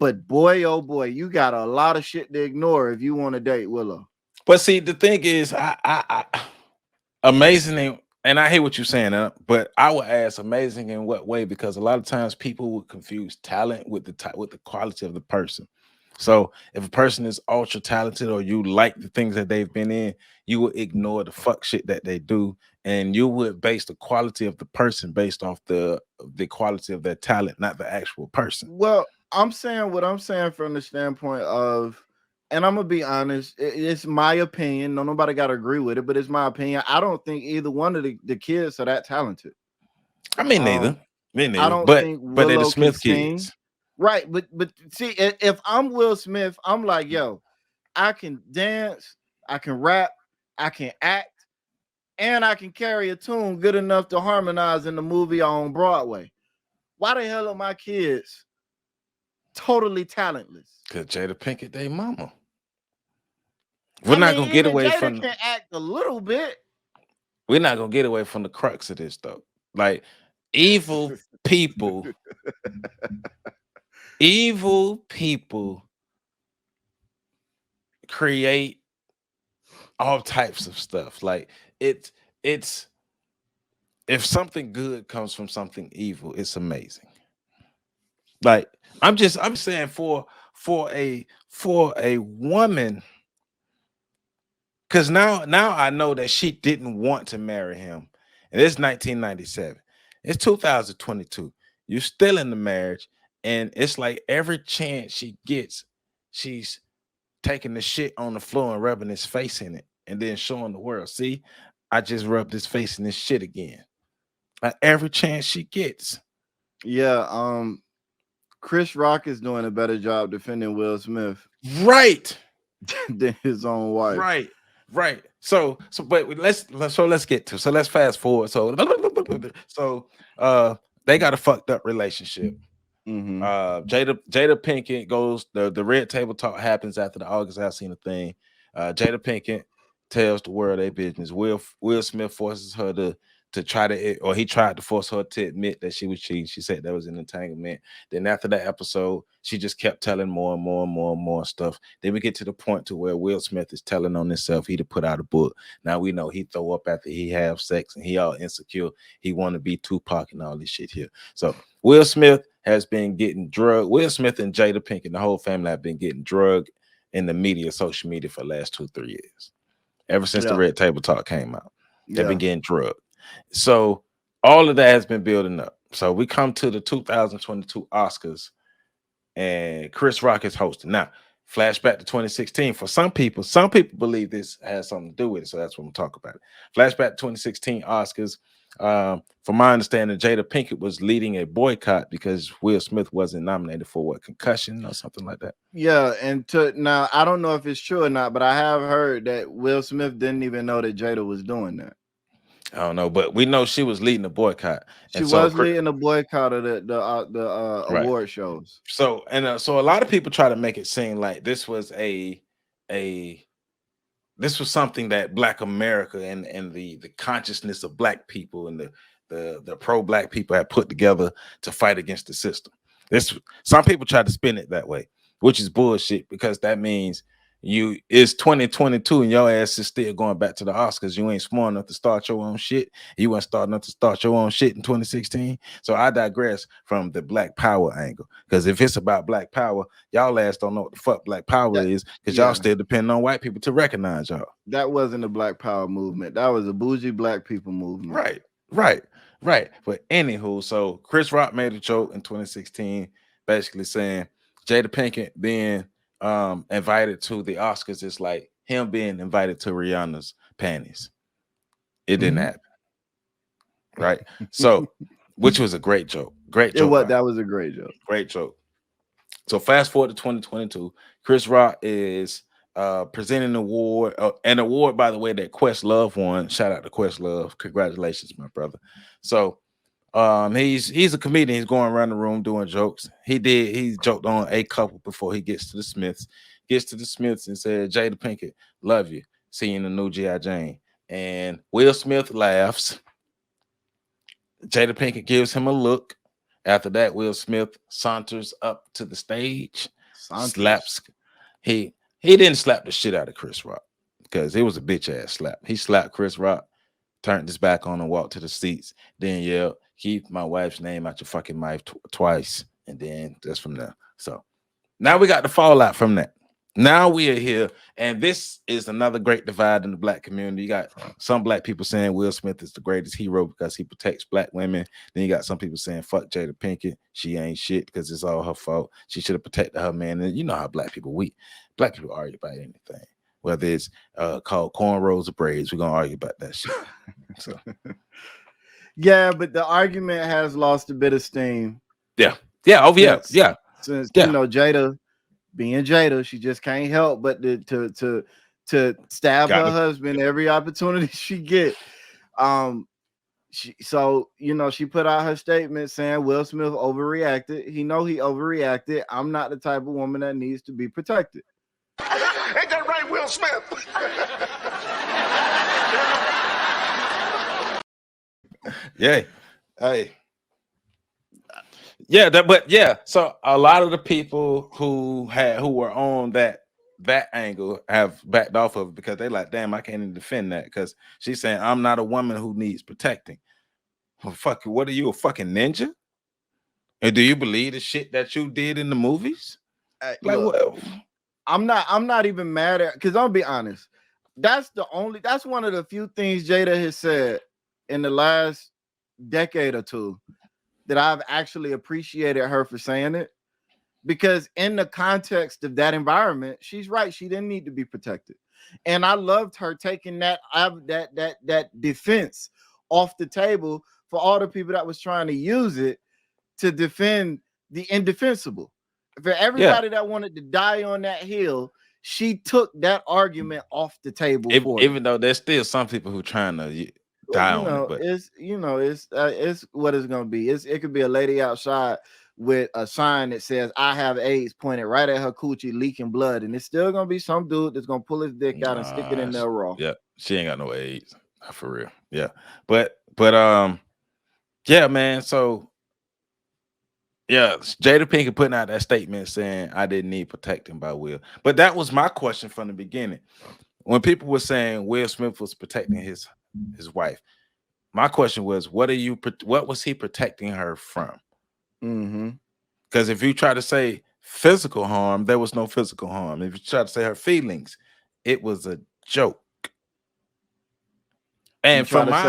But boy, oh boy, you got a lot of shit to ignore if you want to date Willow. But see, the thing is, amazing, and I hear what you're saying, but I would ask, amazing in what way? Because a lot of times people would confuse talent with with the quality of the person. So if a person is ultra talented or you like the things that they've been in, you would ignore the fuck shit that they do, and you would base the quality of the person based off the quality of their talent, not the actual person. Well, I'm saying what I'm saying from the standpoint of, and I'm gonna be honest, it's my opinion. No, nobody got to agree with it, but it's my opinion. I don't think either one of the kids are that talented. I mean, neither, Um, me I neither. don't But think they're the Willow can Smith sing. kids. Right, but see, if I'm Will Smith, I'm like, yo, I can dance, I can rap, I can act, and I can carry a tune good enough to harmonize in the movie on Broadway. Why the hell are my kids totally talentless? Cause Jada Pinkett, they mama. We're not gonna get Even away Jada from. can act a little bit. We're not gonna get away from the crux of this though. Like evil people, evil people create all types of stuff. Like it's if something good comes from something evil, it's amazing. Like I'm saying for a woman, because now I know that she didn't want to marry him. And it's 1997. It's 2022. You're still in the marriage, and it's like every chance she gets, she's taking the shit on the floor and rubbing his face in it, and then showing the world, see, I just rubbed his face in this shit again. Like every chance she gets. Yeah, Chris Rock is doing a better job defending Will Smith Right. than his own wife. Right. But let's get to, so let's fast forward. So they got a fucked up relationship. Mm-hmm. Jada Pinkett goes, the red table talk happens after the August Alsina thing. Jada Pinkett tells the world their business. Will Smith forces her to try to, or he tried to force her to admit that she was cheating. She said that was an entanglement. Then after that episode, she just kept telling more and more and more and more stuff. Then we get to the point to where Will Smith is telling on himself. He to put out a book. Now we know he throw up after he have sex and he all insecure. He want to be Tupac and all this shit here. So Will Smith has been getting drugged. Will Smith and Jada Pinkett, the whole family, have been getting drugged in the media, social media for the last 2-3 years. Ever since the Red Table Talk came out, they've been getting drugged. So all of that has been building up. So we come to the 2022 Oscars, and Chris Rock is hosting. Now, flashback to 2016. For some people believe this has something to do with it. So that's what we'll talk about. Flashback to 2016 Oscars. From my understanding, Jada Pinkett was leading a boycott because Will Smith wasn't nominated for concussion or something like that. Yeah, and now I don't know if it's true or not, but I have heard that Will Smith didn't even know that Jada was doing that. I don't know, but we know she was leading the boycott. She was leading the boycott of the right. award shows. So so a lot of people try to make it seem like this was this was something that Black America and the consciousness of Black people and the pro-Black people had put together to fight against the system. Some people try to spin it that way, which is bullshit, because that means it's 2022 and your ass is still going back to the Oscars. You ain't smart enough to start your own shit. You weren't smart enough to start your own shit in 2016. So I digress from the Black Power angle, because if it's about Black Power, y'all ass don't know what the fuck Black Power is, because y'all still depend on white people to recognize y'all. That wasn't a Black Power movement. That was a bougie Black people movement. Right. But anywho, so Chris Rock made a joke in 2016, basically saying Jada Pinkett being invited to the Oscars is like him being invited to Rihanna's panties. It didn't happen. Right. So, which was a great joke. Great joke. That was a great joke. Great joke. So fast forward to 2022, Chris Rock is presenting an award, by the way, that Questlove won. Shout out to Questlove. Congratulations, my brother. So he's a comedian. He's going around the room doing jokes. He joked on a couple before he gets to the Smiths. Gets to the Smiths and said, Jada Pinkett, love you. See you in the new G.I. Jane. And Will Smith laughs. Jada Pinkett gives him a look. After that, Will Smith saunters up to the stage, slaps. He didn't slap the shit out of Chris Rock. because it was a bitch ass slap. He slapped Chris Rock, turned his back on and walked to the seats, then yelled, "Keep my wife's name out your fucking mouth twice." And then just from there. So now we got the fallout from that. Now we are here, and this is another great divide in the black community. You got some black people saying Will Smith is the greatest hero because he protects black women. Then you got some people saying fuck Jada Pinkett, she ain't shit because it's all her fault. She should have protected her man. And you know how black people argue about anything, whether it's called cornrows or braids. We're gonna argue about that shit. So yeah, but the argument has lost a bit of steam. Yeah. Oh yeah. Since you know Jada. Being Jada, she just can't help but to stab her husband every opportunity she get. So you know, she put out her statement saying Will Smith overreacted. He overreacted. I'm not the type of woman that needs to be protected. Ain't that right, Will Smith? Yeah. Hey. Yeah, so a lot of the people who were on that angle have backed off of it because they like, damn, I can't even defend that because she's saying I'm not a woman who needs protecting. Well, fuck you, what are you, a fucking ninja? And do you believe the shit that you did in the movies? Like, look, I'm not even mad at, because I'll be honest, that's one of the few things Jada has said in the last decade or two that I've actually appreciated her for saying it, because in the context of that environment, she's right. She didn't need to be protected. And I loved her taking that defense off the table for all the people that was trying to use it to defend the indefensible. For everybody that wanted to die on that hill, she took that argument off the table. Even though there's still some people who trying to die on it, but it's what it's gonna be. It could be a lady outside with a sign that says "I have AIDS" pointed right at her coochie, leaking blood, and it's still gonna be some dude that's gonna pull his dick out and stick it in there raw. Yeah, she ain't got no AIDS, for real. Yeah, but yeah, man. So yeah, Jada Pinkett putting out that statement saying I didn't need protecting by Will, but that was my question from the beginning. When people were saying Will Smith was protecting his wife, my question was, what was he protecting her from? Because if you try to say physical harm, there was no physical harm. If you try to say her feelings, it was a joke. And from my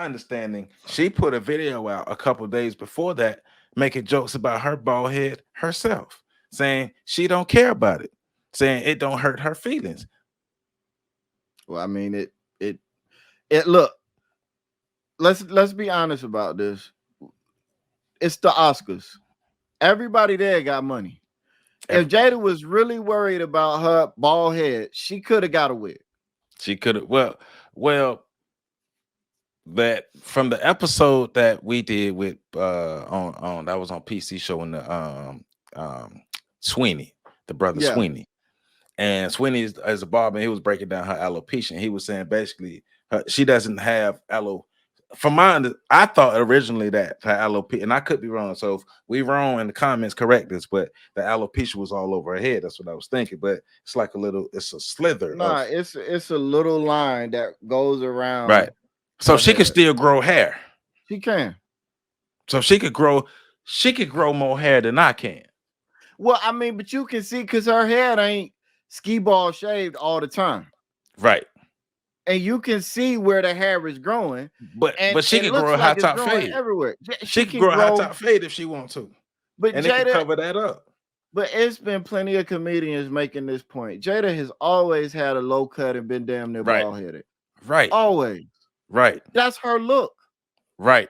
understanding, she put a video out a couple days before that making jokes about her bald head herself, saying she don't care about it, saying it don't hurt her feelings. Well, I mean, it look, let's be honest about this. It's the Oscars. Everybody there got money. If Jada was really worried about her bald head, she could have got a wig. She could have. Well, that from the episode that we did with on that was on PC showing the Sweeney, the brother Sweeney. And Sweeney is a barber, and he was breaking down her alopecia. And he was saying basically she doesn't have I thought originally that her alopecia, and I could be wrong. So if we wrong in the comments, correct us. But the alopecia was all over her head. That's what I was thinking. But it's like it's a slither. Nah, it's a little line that goes around. Right. So she can still grow hair. She can. So she could grow more hair than I can. Well, I mean, but you can see because her head ain't ski ball shaved all the time. Right. And you can see where the hair is growing. But she can grow a high top fade everywhere. She can grow a high top fade if she wants to. But and Jada, it can cover that up. But it's been plenty of comedians making this point. Jada has always had a low cut and been damn near bald headed. Right. Always. Right. That's her look. Right.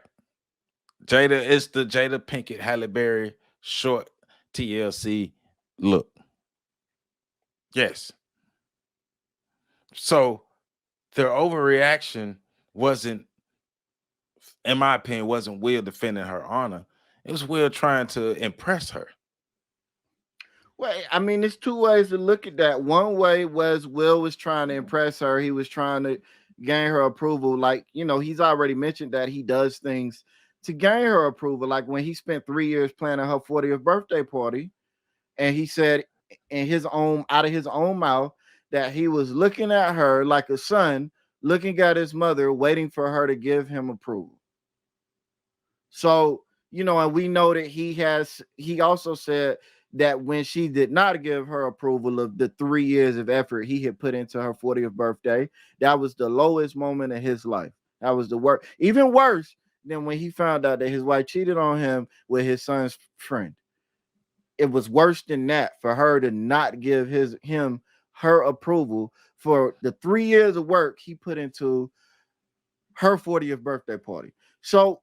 Jada is the Jada Pinkett Halle Berry short TLC look. Yes. So their overreaction wasn't, in my opinion, wasn't Will defending her honor. It was Will trying to impress her. Well, I mean, there's two ways to look at that. One way was Will was trying to impress her. He was trying to gain her approval. Like, you know, he's already mentioned that he does things to gain her approval. Like when he spent 3 years planning her 40th birthday party, and he said out of his own mouth that he was looking at her like a son looking at his mother, waiting for her to give him approval. So, you know, and we know that he also said that when she did not give her approval of the 3 years of effort he had put into her 40th birthday, that was the lowest moment in his life. That was the worst, even worse than when he found out that his wife cheated on him with his son's friend. It was worse than that for her to not give him her approval for the 3 years of work he put into her 40th birthday party. So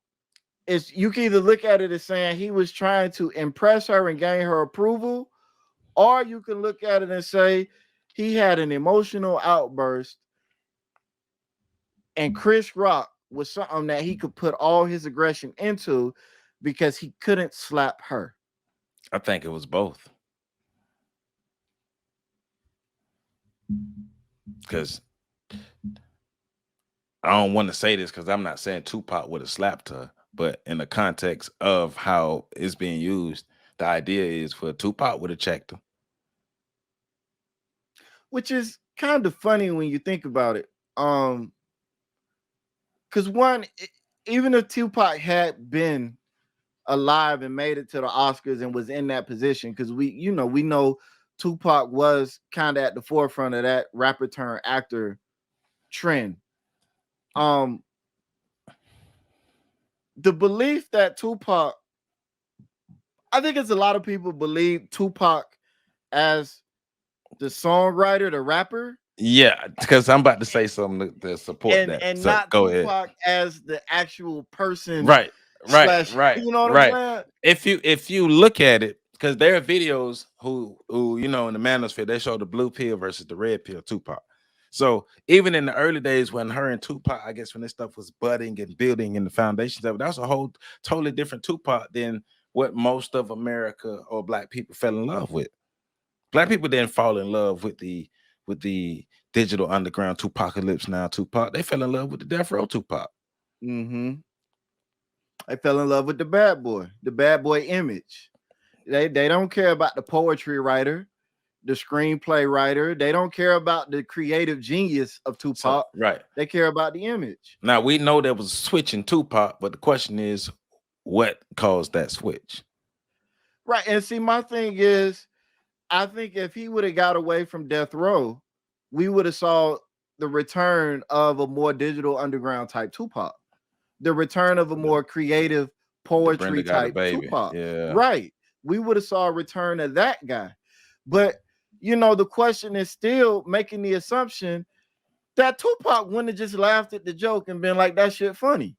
it's, you can either look at it as saying he was trying to impress her and gain her approval, or you can look at it and say he had an emotional outburst and Chris Rock was something that he could put all his aggression into because he couldn't slap her. I think it was both. Because I don't want to say this because I'm not saying Tupac would have slapped her, but in the context of how it's being used, the idea is for Tupac would have checked her. Which is kind of funny when you think about it. Because one, even if Tupac had been alive and made it to the Oscars and was in that position, because we know Tupac was kind of at the forefront of that rapper turn actor trend. The belief that Tupac, I think it's a lot of people believe Tupac as the songwriter, the rapper. Yeah, because I'm about to say something to support that. And So not go Tupac ahead. as the actual person. Right. You know what I'm saying? If you look at it, because there are videos who you know in the manosphere, they show the blue pill versus the red pill Tupac. So even in the early days when her and Tupac, I guess when this stuff was budding and building in the foundations of it, that was a whole totally different Tupac than what most of America or black people fell in love with. Black people didn't fall in love with the digital underground Tupacalypse now Tupac. They fell in love with the Death Row Tupac. Mm-hmm. They fell in love with the bad boy image. They don't care about the poetry writer, the screenplay writer. They don't care about the creative genius of Tupac. So, right. They care about the image. Now we know there was a switch in Tupac, but the question is, what caused that switch? Right. And see, my thing is, I think if he would have got away from Death Row, we would have saw the return of a more digital underground type Tupac, the return of a more creative poetry type Tupac. Yeah. Right. We would have saw a return of that guy. But you know, the question is still making the assumption that Tupac wouldn't have just laughed at the joke and been like, that shit funny.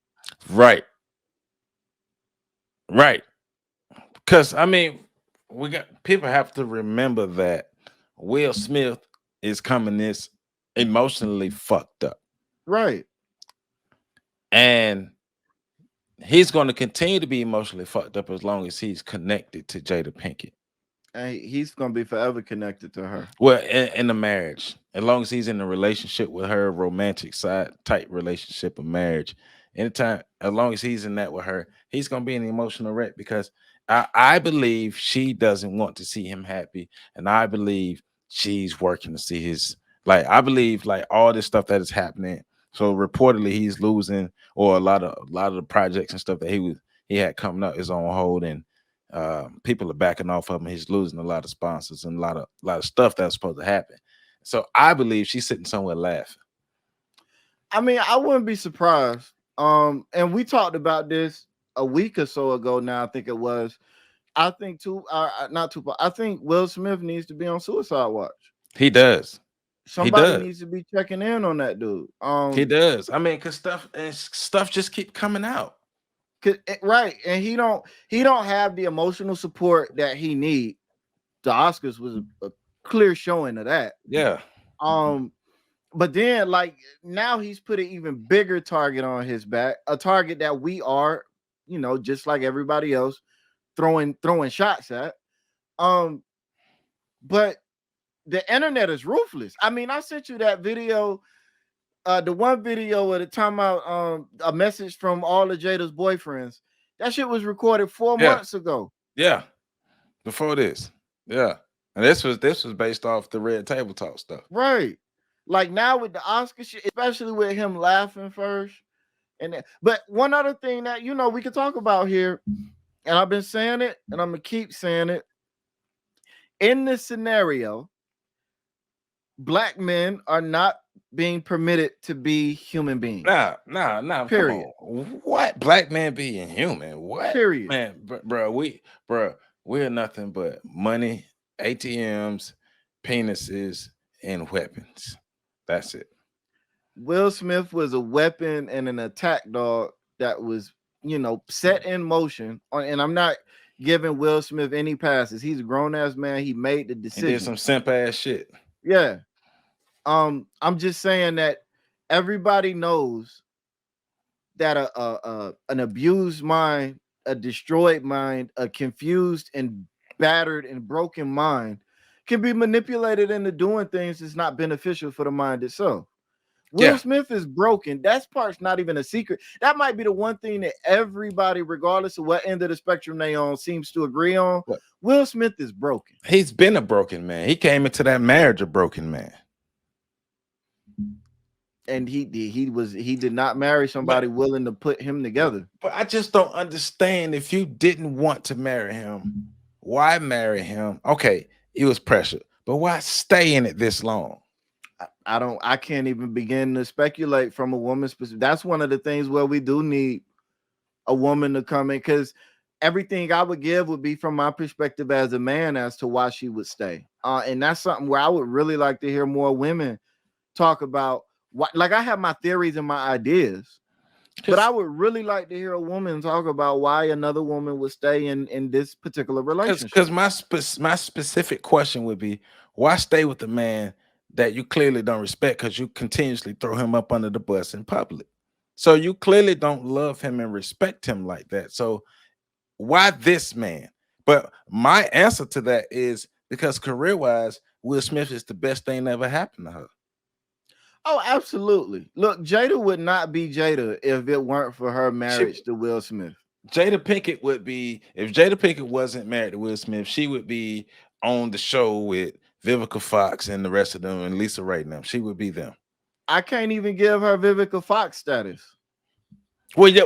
Right. Right. Because I mean, people have to remember that Will Smith is coming this emotionally fucked up. Right. And he's going to continue to be emotionally fucked up as long as he's connected to Jada Pinkett. And he's going to be forever connected to her. Well, in the marriage, as long as he's in a relationship with her, romantic side type relationship of marriage, anytime, as long as he's in that with her, he's going to be an emotional wreck because I believe she doesn't want to see him happy. And I believe she's working to see his, like, I believe like all this stuff that is happening. So reportedly he's losing, or a lot of the projects and stuff that he had coming up is on hold, and people are backing off of him. He's losing a lot of sponsors and a lot of stuff that's supposed to happen. So I believe she's sitting somewhere laughing. I mean, I wouldn't be surprised. And we talked about this a week or so ago now, I think it was. I think not Tupac. I think Will Smith needs to be on suicide watch. He does. Somebody needs to be checking in on that dude. He does. I mean, because stuff just keep coming out. Right, and he don't have the emotional support that he need. The Oscars was a clear showing of that. Yeah. But then like now he's put an even bigger target on his back, a target that we are, you know, just like everybody else, throwing shots at. But the internet is ruthless. I mean, I sent you that video. The one video at the time out, a message from all of Jada's boyfriends. That shit was recorded 4 months ago. Yeah. Before this. Yeah. And this was based off the Red Table Talk stuff. Right. Like now with the Oscar shit, especially with him laughing first. But one other thing that we could talk about here, and I've been saying it, and I'm gonna keep saying it. In this scenario, black men are not being permitted to be human beings. Nah. Period. What? Black men being human? What? Period. Man, bro, we're nothing but money, ATMs, penises, and weapons. That's it. Will Smith was a weapon and an attack dog that was, set in motion. And I'm not giving Will Smith any passes. He's a grown ass man. He made the decision. He did some simp ass shit. Yeah. I'm just saying that everybody knows that an abused mind, a destroyed mind, a confused and battered and broken mind can be manipulated into doing things that's not beneficial for the mind itself. Will Smith is broken. That part's not even a secret. That might be the one thing that everybody, regardless of what end of the spectrum they on, seems to agree on. What? Will Smith is broken. He's been a broken man. He came into that marriage a broken man. And he did not marry somebody willing to put him together. But I just don't understand, if you didn't want to marry him, why marry him? Okay, it was pressure, but why stay in it this long? I can't even begin to speculate from a woman's perspective. That's one of the things where we do need a woman to come in, because everything I would give would be from my perspective as a man as to why she would stay. And that's something where I would really like to hear more women talk about. Like, I have my theories and my ideas, but I would really like to hear a woman talk about why another woman would stay in this particular relationship. Because my specific question would be, why stay with a man that you clearly don't respect, because you continuously throw him up under the bus in public? So you clearly don't love him and respect him like that. So why this man? But my answer to that is because career-wise, Will Smith is the best thing that ever happened to her. Oh, absolutely. Look, Jada would not be Jada if it weren't for her marriage to Will Smith. Jada Pinkett would be, if Jada Pinkett wasn't married to Will Smith, she would be on the show with Vivica Fox and the rest of them, and Lisa Ray and them. She would be them. I can't even give her Vivica Fox status. Well, yeah,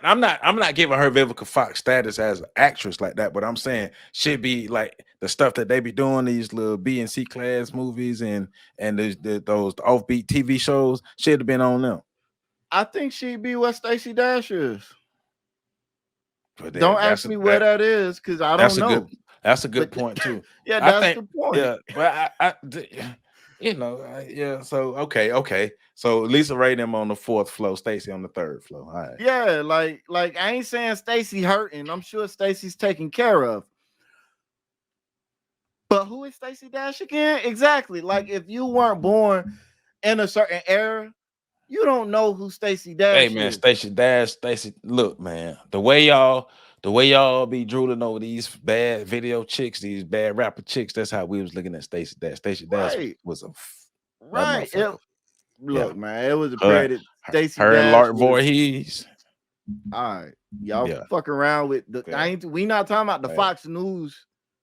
I'm not giving her Vivica Fox status as an actress like that, but I'm saying she'd be like the stuff that they be doing, these little B and C class movies and those offbeat TV shows. She'd have been on them. I think she'd be what Stacey Dash is. Don't ask me where that is, because I don't know. That's a good point too. Yeah, that's the point. Yeah, but yeah. So okay. So Lisa Ray them on the 4th floor, Stacey on the 3rd floor. All right. Yeah, like I ain't saying Stacey hurting. I'm sure Stacey's taken care of. But who is Stacey Dash again? Exactly. Like, if you weren't born in a certain era, you don't know who Stacey Dash is. Hey man, Stacey Dash, look, man, the way y'all be drooling over these bad video chicks, these bad rapper chicks, that's how we was looking at Stacey Dash. Stacey Dash was a right. Look, man, it was a period. Stacey Dash, and Lark Voorhees. All right, y'all fuck around with the. We not talking about the Fox News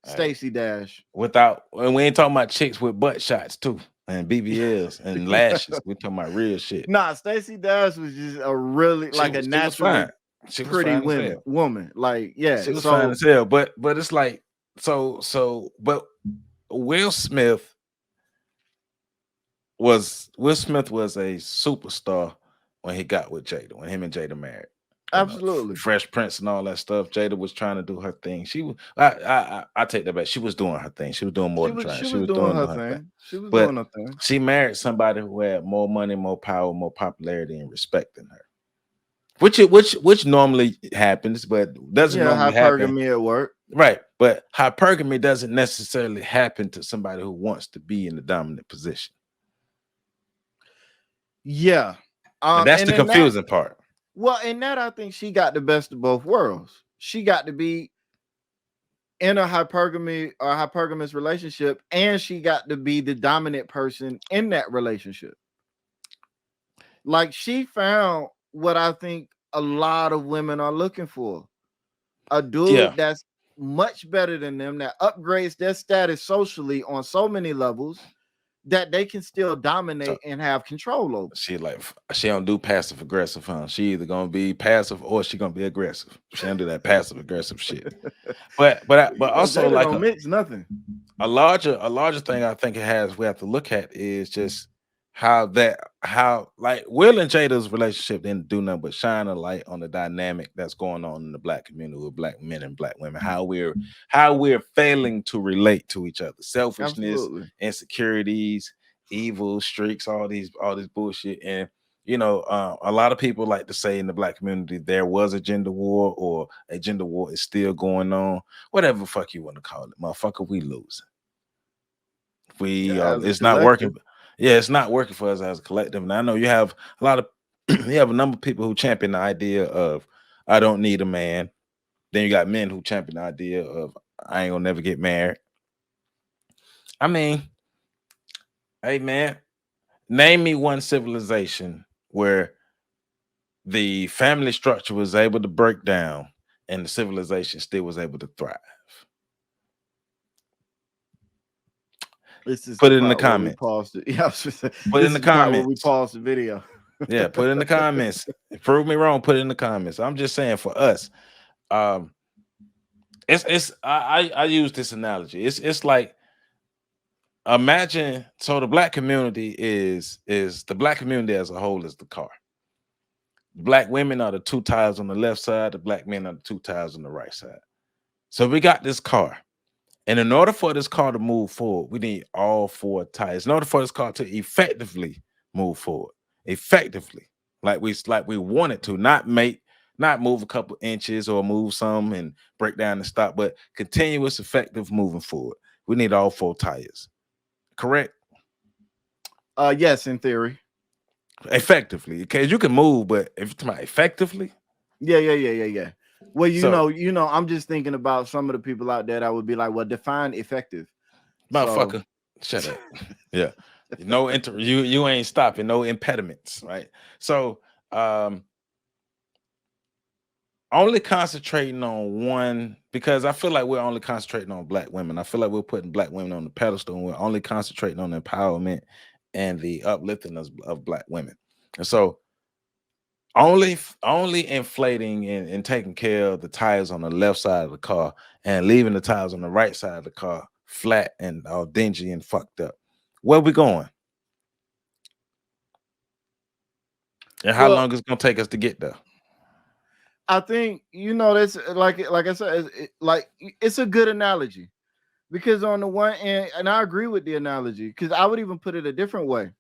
Stacey Dash. And we ain't talking about chicks with butt shots too, and BBLs and lashes. We talking about real shit. Nah, Stacey Dash was just a really a natural, pretty woman. Like, yeah, she was fine as hell. But it's like but Will Smith was a superstar when he got with Jada, when him and Jada married. Absolutely. Fresh Prince and all that stuff. Jada was trying to do her thing. She was I take that back. She was doing her thing. She was doing more than trying. She was doing her thing. She was doing her thing. She married somebody who had more money, more power, more popularity, and respect than her. Which normally happens, but doesn't normally happen. Hypergamy at work. Right. But hypergamy doesn't necessarily happen to somebody who wants to be in the dominant position. Yeah. And that's the confusing part. Well, in that, I think she got the best of both worlds. She got to be in a hypergamy or hypergamous relationship, and she got to be the dominant person in that relationship. Like, she found what I think a lot of women are looking for. A dude that's much better than them, that upgrades their status socially on so many levels that they can still dominate and have control over. She don't do passive aggressive, huh? She either gonna be passive or she gonna be aggressive. She don't do that passive aggressive shit. But also Jada like don't mix nothing. a larger thing I think we have to look at is just how like Will and Jada's relationship didn't do nothing but shine a light on the dynamic that's going on in the black community with black men and black women, how we're failing to relate to each other, selfishness, Absolutely. insecurities, evil streaks, all these bullshit. And you know, a lot of people like to say in the black community there was a gender war, or a gender war is still going on. Whatever the fuck you want to call it, motherfucker, we losing. It's not working. Yeah, it's not working for us as a collective. And I know you have a lot of you have a number of people who champion the idea of I don't need a man. Then you got men who champion the idea of I ain't gonna never get married. I mean, hey man, name me one civilization where the family structure was able to break down and the civilization still was able to thrive. This is put it in the comments. Yeah, put it in the comments. We paused the video. Yeah, put it in the comments. Prove me wrong. Put it in the comments. I'm just saying for us, I use this analogy. It's like imagine the black community is the black community as a whole is the car. Black women are the two tires on the left side. The black men are the two tires on the right side. So we got this car. And in order for this car to move forward, we need all four tires. In order for this car to effectively move forward, like we want it to, not move a couple inches or move some and break down and stop, but continuous, effective moving forward. We need all four tires. Correct? Yes, in theory. Effectively, because you can move, but if it's about effectively, yeah. Well, you know, I'm just thinking about some of the people out there that would be like, well, define effective. Motherfucker, shut up. Yeah. No you ain't stopping, no impediments, right? So only concentrating on one, because I feel like we're only concentrating on black women. I feel like we're putting black women on the pedestal and we're only concentrating on the empowerment and the uplifting of black women. And so only inflating and taking care of the tires on the left side of the car and leaving the tires on the right side of the car flat and all dingy and fucked up. Where we going? And how long is it gonna take us to get there? I think, you know, that's like I said, it's a good analogy, because on the one end, and I agree with the analogy, because I would even put it a different way.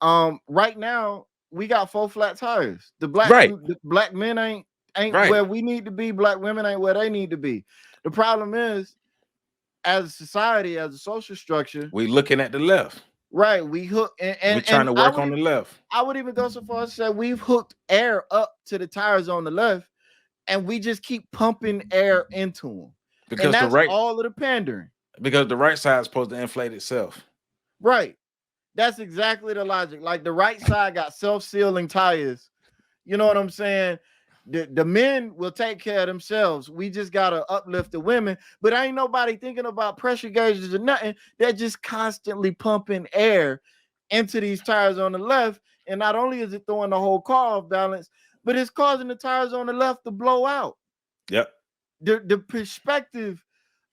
Right now we got 4 flat tires. The black men ain't right where we need to be. Black women ain't where they need to be. The problem is, as a society, as a social structure, we looking at the left. Right, we hook and we're trying to work on the left. I would even go so far as to say we've hooked air up to the tires on the left, and we just keep pumping air into them. Because and that's all of the pandering. Because the right side is supposed to inflate itself. Right. That's exactly the logic. Like the right side got self-sealing tires. You know what I'm saying? The men will take care of themselves. We just gotta uplift the women, but ain't nobody thinking about pressure gauges or nothing. They're just constantly pumping air into these tires on the left, and not only is it throwing the whole car off balance, but it's causing the tires on the left to blow out. Yep. The perspective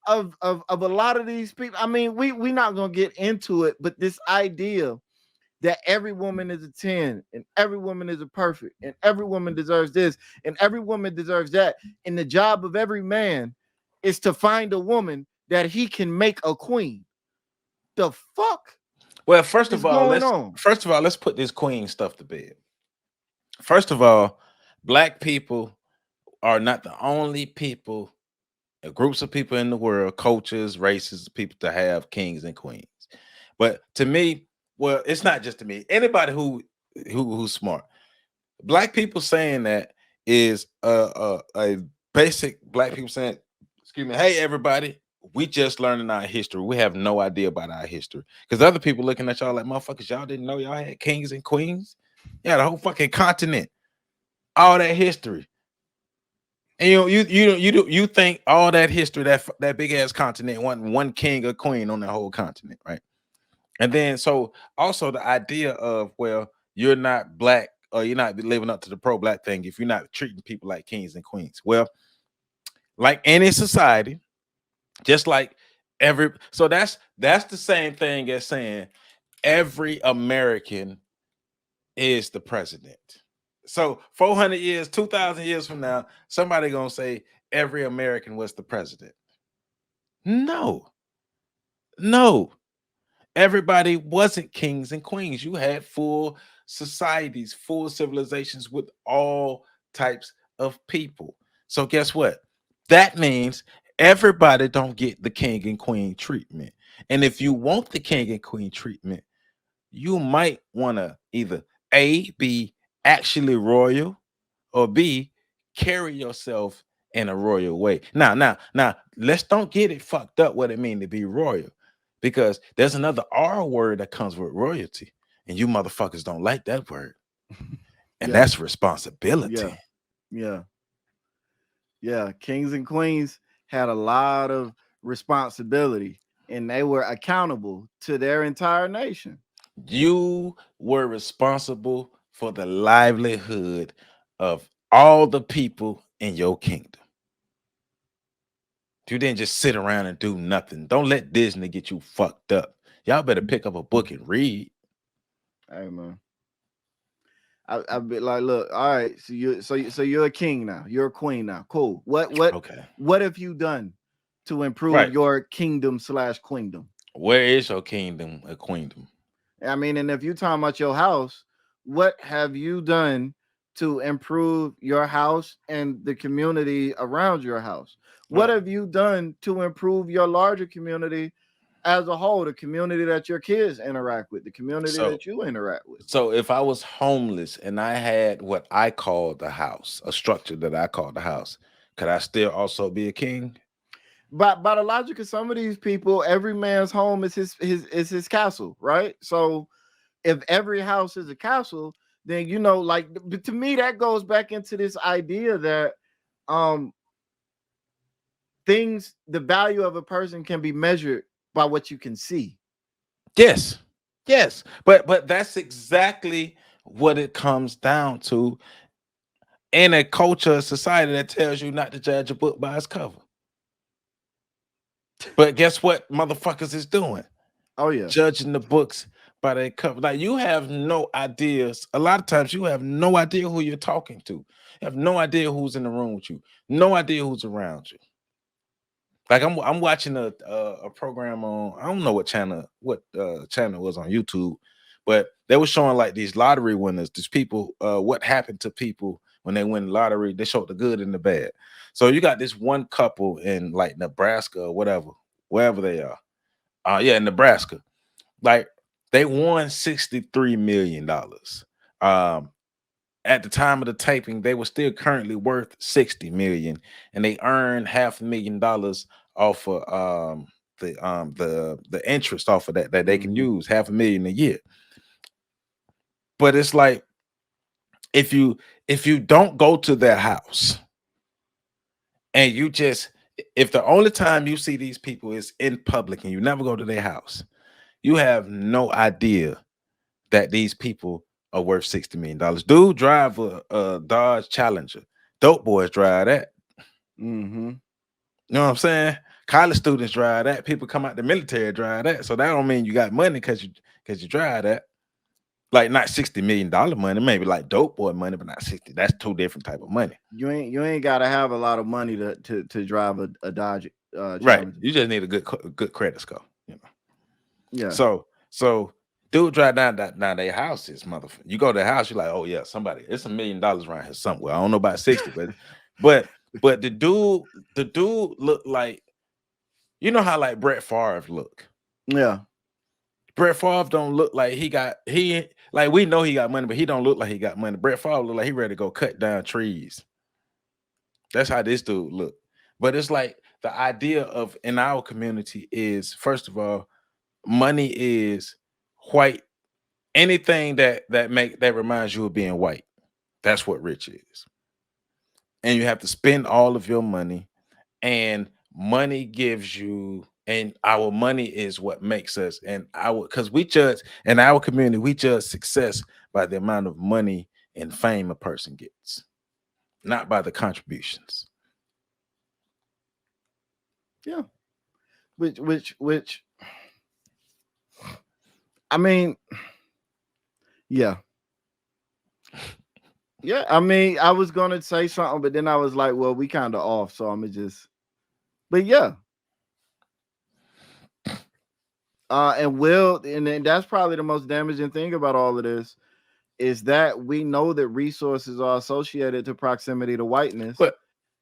of a lot of these people. I mean, we're not gonna get into it, but this idea that every woman is a 10 and every woman is a perfect and every woman deserves this and every woman deserves that, and the job of every man is to find a woman that he can make a queen. The fuck? Well, first of all, let's put this queen stuff to bed. First of all, black people are not the only people, groups of people in the world, cultures, races, people to have kings and queens. But to me, well, it's not just to me. Anybody who's smart, black people saying that is a basic black people saying, "Excuse me, hey everybody, we just learning our history. We have no idea about our history." Because other people looking at y'all like, "Motherfuckers, y'all didn't know y'all had kings and queens. Yeah, the whole fucking continent, all that history." And you think all that history, that big ass continent, one king or queen on the whole continent, right? And then so also the idea of, well, you're not black or you're not living up to the pro-black thing if you're not treating people like kings and queens. Well, like any society, just like so that's the same thing as saying every American is the president. So 400 years, 2,000 years from now, somebody gonna say every American was the president. No, no, everybody wasn't kings and queens. You had full societies, full civilizations with all types of people. So guess what? That means everybody don't get the king and queen treatment. And if you want the king and queen treatment, you might want to either A, be actually royal, or B, carry yourself in a royal way. Now, let's don't get it fucked up what it means to be royal, because there's another R word that comes with royalty, and you motherfuckers don't like that word, and Yeah. that's responsibility. Yeah. Yeah. Yeah. Kings and queens had a lot of responsibility, and they were accountable to their entire nation. You were responsible for the livelihood of all the people in your kingdom. You didn't just sit around and do nothing. Don't let Disney get you fucked up. Y'all better pick up a book and read. Hey man. I'd be like, look, all right, so you're a king now, you're a queen now. Cool. Okay. What have you done to improve Right. your kingdom / queendom? Where is your kingdom or queendom? I mean, and if you're talking about your house, what have you done to improve your house and the community around your house? What Right. have you done to improve your larger community as a whole, the community that your kids interact with, the community So that you interact with? so if I was homeless and I had what I call the house, a structure that I call the house, could I still also be a king? But by the logic of some of these people, every man's home is his castle, right? So if every house is a castle, then like, but to me, that goes back into this idea that um the value of a person can be measured by what you can see. Yes. Yes. But that's exactly what it comes down to in a culture, a society that tells you not to judge a book by its cover. But guess what motherfuckers is doing? Oh yeah. Judging the books by their cover. Like, you have no ideas. A lot of times you have no idea who you're talking to. You have no idea who's in the room with you. No idea who's around you. Like, I'm watching a program on, I don't know what channel it was on YouTube, but they were showing like these lottery winners, these people, what happened to people when they win lottery. They showed the good and the bad. So you got this one couple in like Nebraska or whatever, wherever they are. Yeah, in Nebraska. Like, they won $63 million. At the time of the taping, they were still currently worth 60 million, and they earned $500,000 off of the interest off of that they can use, $500,000 a year. But it's like, if you don't go to their house, and if the only time you see these people is in public and you never go to their house, you have no idea that these people are worth $60 million. Dude drive a Dodge Challenger. Dope boys drive that. Mm-hmm. You know what I'm saying? College students drive that. People come out the military drive that. So that don't mean you got money because you drive that. Like, not $60 million money, maybe like dope boy money, but not 60. That's two different type of money. You ain't gotta have a lot of money to drive a Dodge. Right. You just need a good credit score. You know. Yeah. So dude drive down their houses, motherfucker. You go to the house, you're like, oh yeah, somebody, it's $1 million around here somewhere. I don't know about 60, but the dude looked like, you know how like Brett Favre look. Yeah. Brett Favre don't look like like, we know he got money, but he don't look like he got money. Brett Favre look like he ready to go cut down trees. That's how this dude look. But it's like, the idea of in our community is, first of all, money is white. Anything that reminds you of being white, that's what rich is. and you have to spend all of your money, and money gives you, and our money is what makes us, and our, because we judge in our community, we judge success by the amount of money and fame a person gets, not by the contributions. Yeah. Which I mean, yeah. Yeah, I mean, I was gonna say something, but then I was like, well, we kind of off, so I'm gonna just, but yeah. And then that's probably the most damaging thing about all of this is that we know that resources are associated to proximity to whiteness, But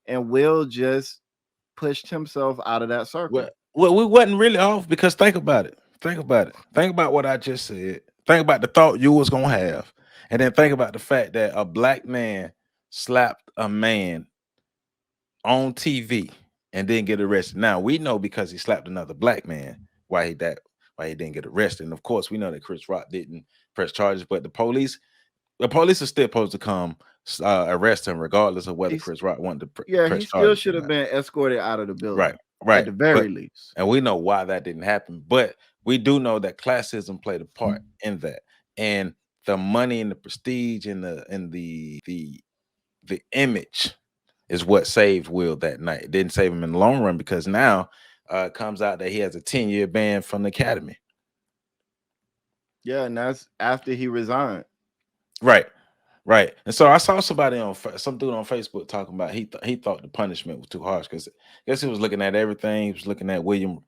and Will just pushed himself out of that circle. well, we wasn't really off, because think about it. Think about it. Think about what I just said. Think about the thought you was gonna have, and then think about the fact that a black man slapped a man on TV and didn't get arrested. Now we know because he slapped another black man why he didn't get arrested. And of course, we know that Chris Rock didn't press charges, but the police are still supposed to come arrest him regardless of whether Chris Rock wanted to press charges. He still should have been escorted out of the building. Right. At the very least. And we know why that didn't happen, but we do know that classism played a part in that. And the money and the prestige and the image is what saved Will that night. It didn't save him in the long run, because now it comes out that he has a 10-year ban from the academy. Yeah, and that's after he resigned. Right. And so I saw some dude on Facebook talking about he thought the punishment was too harsh, because I guess he was looking at everything. He was looking at Will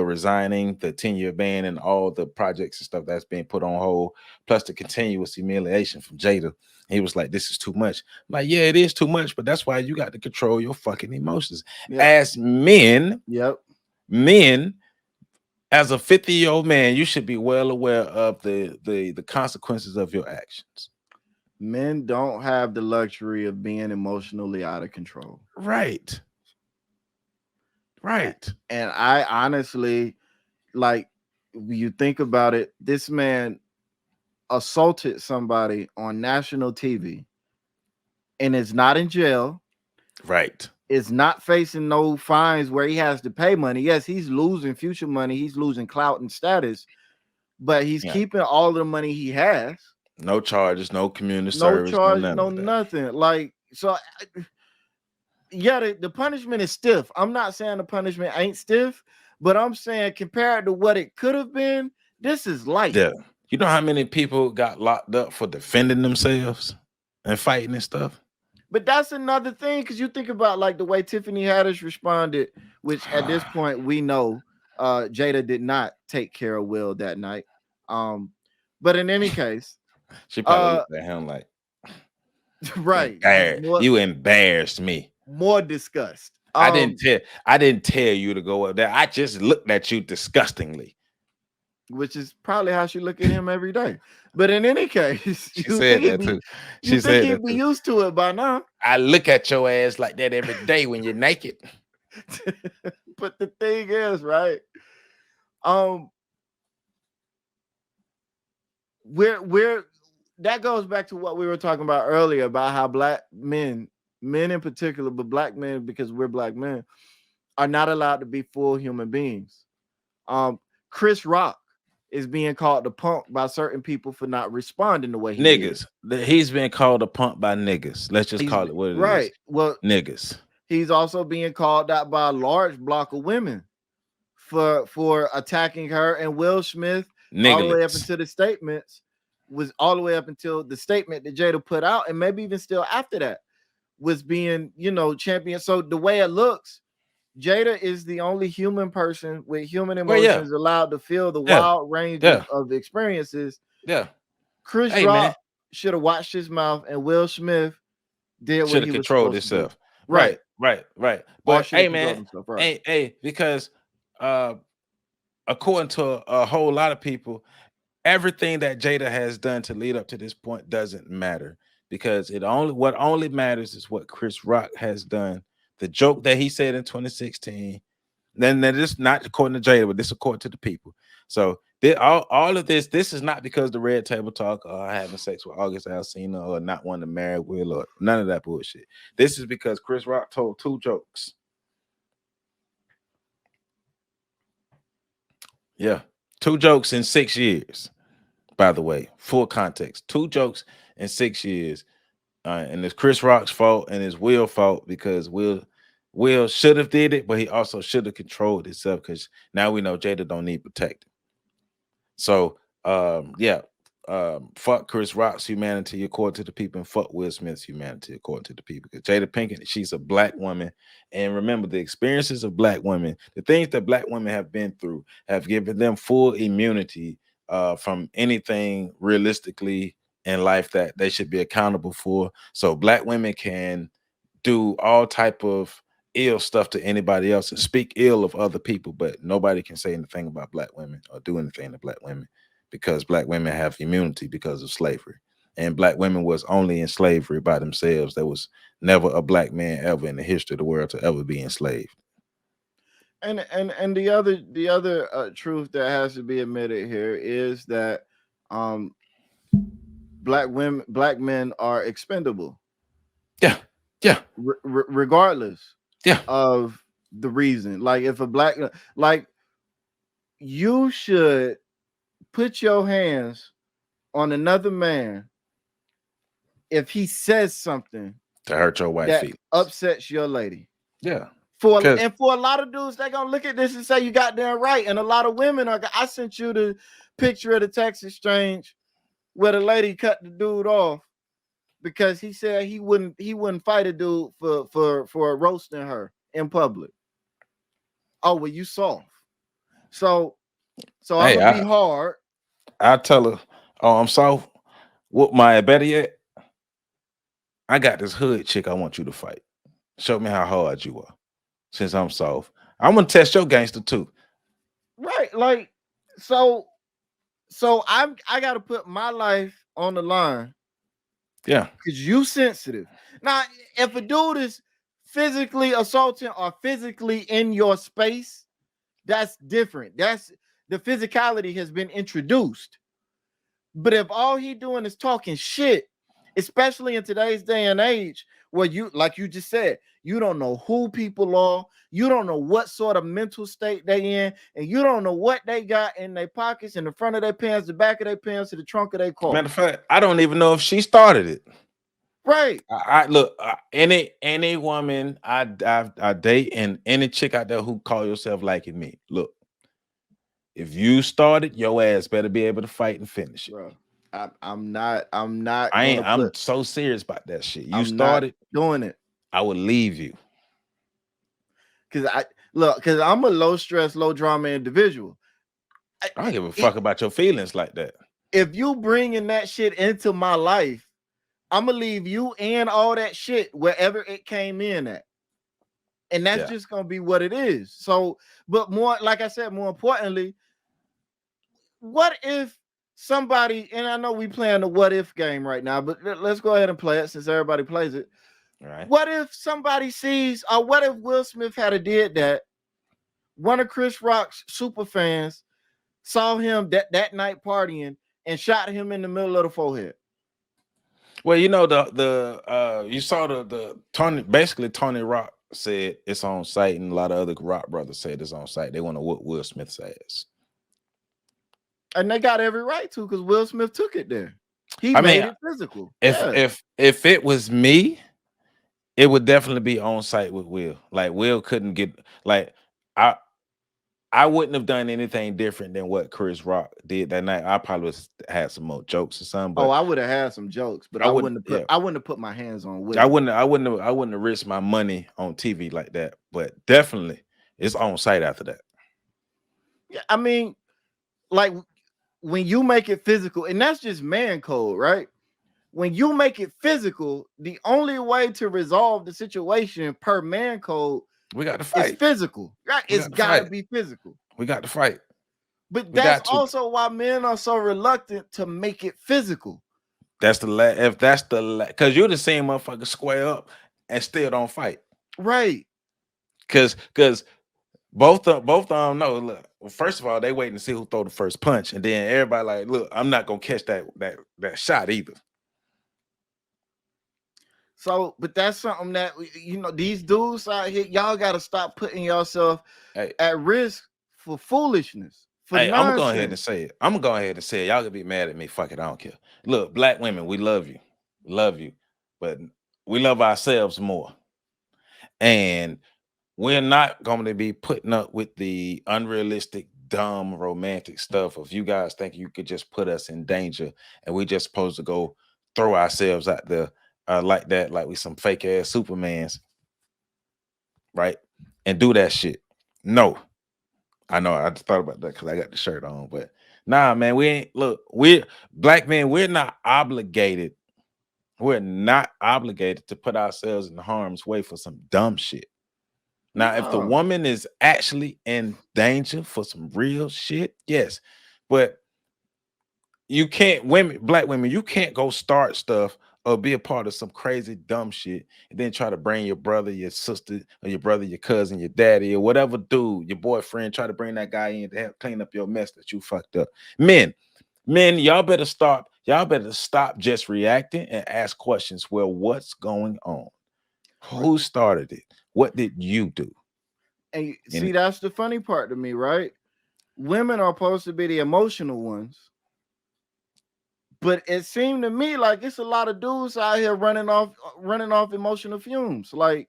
resigning, the 10-year ban, and all the projects and stuff that's being put on hold, plus the continuous humiliation from Jada. He was like, this is too much. I'm like, yeah, it is too much, but that's why you got to control your fucking emotions. Yep. As men, as a 50-year-old man, you should be well aware of the consequences of your actions. Men don't have the luxury of being emotionally out of control. Right. And I honestly, like, you think about it, this man assaulted somebody on national TV and is not in jail. Right. Is not facing no fines where he has to pay money. Yes, he's losing future money. He's losing clout and status, but he's keeping all the money he has. No charges, no community service, no charge, no nothing. Like, so yeah, the punishment is stiff. I'm not saying the punishment ain't stiff, but I'm saying compared to what it could have been, this is light. Yeah. You know how many people got locked up for defending themselves and fighting and stuff? But that's another thing, because you think about like the way Tiffany Haddish responded, which at this point we know Jada did not take care of Will that night. But in any case, she probably looked at him like, right, you embarrassed me. More disgust. I didn't tell you to go up there. I just looked at you disgustingly. Which is probably how she look at him every day. But in any case, she said that too. She said he'd be used to it by now. I look at your ass like that every day when you're naked. But the thing is, right? We're that goes back to what we were talking about earlier about how black men in particular, but black men, because we're black men, are not allowed to be full human beings. Chris Rock is being called a punk by certain people for not responding the way he niggas. He's been called a punk by niggas. Let's just call it what it is. Right. Well, niggas. He's also being called out by a large block of women for attacking her, and Will Smith all the way up into the statements was all the way up until the statement that Jada put out, and maybe even still after that, was being, champion. So the way it looks, Jada is the only human person with human emotions allowed to feel the wild range of experiences. Yeah. Chris Rock should have watched his mouth, and Will Smith did what he was controlled himself. Right. But hey, man, hey, because according to a whole lot of people, everything that Jada has done to lead up to this point doesn't matter, because what only matters is what Chris Rock has done. The joke that he said in 2016, then that is not according to Jada, but this according to the people. So All of this is not because the Red Table Talk or having sex with August Alsina or not wanting to marry Will or none of that bullshit. This is because Chris Rock told 2 jokes. Yeah, 2 jokes in 6 years. By the way, full context, 2 jokes in 6 years, and it's Chris Rock's fault and it's Will's fault because Will should have did it, but he also should have controlled himself because now we know Jada don't need protecting. So fuck Chris Rock's humanity according to the people, and fuck Will Smith's humanity according to the people. Because Jada Pinkett, she's a black woman, and remember the experiences of black women, the things that black women have been through, have given them full immunity from anything realistically in life that they should be accountable for. So black women can do all type of ill stuff to anybody else and speak ill of other people, but nobody can say anything about black women or do anything to black women because black women have immunity because of slavery. And black women was only in slavery by themselves. There was never a black man ever in the history of the world to ever be enslaved. And the other truth that has to be admitted here is that black men are expendable. Yeah. Regardless. Yeah. Of the reason. Like if a black, like you should put your hands on another man if he says something to hurt your wife feelings, upsets your lady. Yeah. For a lot of dudes, they're gonna look at this and say you got damn right. And a lot of women are. I sent you the picture of the text exchange where the lady cut the dude off because he said he wouldn't fight a dude for roasting her in public. Oh, well, you soft. So I'm gonna be hard. I tell her, oh, I'm soft. What my better yet? I got this hood chick I want you to fight. Show me how hard you are. Since I'm soft, I'm gonna test your gangster too. Right, like so I gotta put my life on the line. Yeah, because you sensitive. Now, if a dude is physically assaulting or physically in your space, that's different. That's the physicality has been introduced. But if all he doing is talking shit, especially in today's day and age, where you, like you just said, you don't know who people are, you don't know what sort of mental state they in, and you don't know what they got in their pockets, in the front of their pants, the back of their pants, to the trunk of their car. Matter of fact, I don't even know if she started it. Right. I look, any woman I date and any chick out there who call yourself liking me, look, if you started, your ass better be able to fight and finish it. Bro, I'm not. I'm so serious about that shit. You started doing it, I would leave you. Because I'm a low stress, low drama individual. I don't give a fuck about your feelings like that. If you bringing that shit into my life, I'm gonna leave you and all that shit wherever it came in at. And that's just gonna be what it is. So, but more, like I said, more importantly, what if somebody, and I know we playing the what if game right now, but let's go ahead and play it since everybody plays it. All right. What if somebody sees, or what if Will Smith had did that? One of Chris Rock's super fans saw him that night partying and shot him in the middle of the forehead. Well, you know, you saw the Tony Rock said it's on site, and a lot of other Rock brothers said it's on site. They want to whoop Will Smith's ass. And they got every right to, because Will Smith took it there. He made it physical. If it was me, it would definitely be on site with Will. Like Will couldn't get, like I wouldn't have done anything different than what Chris Rock did that night. I probably had some more jokes or something. But I would have had some jokes, but I wouldn't have put my hands on Will. I wouldn't have risked my money on TV like that. But definitely, it's on site after that. Yeah, I mean, like when you make it physical, and that's just man code, right? When you make it physical, the only way to resolve the situation per man code, we got to fight. It's physical, right? It's got to be physical. We got to fight. But that's also why men are so reluctant to make it physical. That's because you're the same motherfucker square up and still don't fight, right? Because both of them know. Look, well, first of all, they waiting to see who throw the first punch, and then everybody like, look, I'm not gonna catch that shot either. So, but that's something that these dudes out here, y'all got to stop putting yourself at risk for foolishness. I'm gonna go ahead and say it. I'm gonna go ahead and say it. Y'all gonna be mad at me. Fuck it, I don't care. Look, black women, we love you, but we love ourselves more, and we're not going to be putting up with the unrealistic, dumb, romantic stuff of you guys think you could just put us in danger, and we just supposed to go throw ourselves out there like that, like we some fake ass Supermans, right? And do that shit. No. I know I just thought about that because I got the shirt on, but nah, man, we're black men, we're not obligated to put ourselves in harm's way for some dumb shit. Now, if the woman is actually in danger for some real shit, yes, but you can't, black women, you can't go start stuff or be a part of some crazy dumb shit and then try to bring your brother, your sister, or your brother, your cousin, your daddy, or whatever dude, your boyfriend, try to bring that guy in to help clean up your mess that you fucked up. Men, y'all better stop just reacting and ask questions. Well, what's going on? Who started it? What did you do? And see, that's the funny part to me, right? Women are supposed to be the emotional ones. But it seemed to me like it's a lot of dudes out here running off emotional fumes. Like,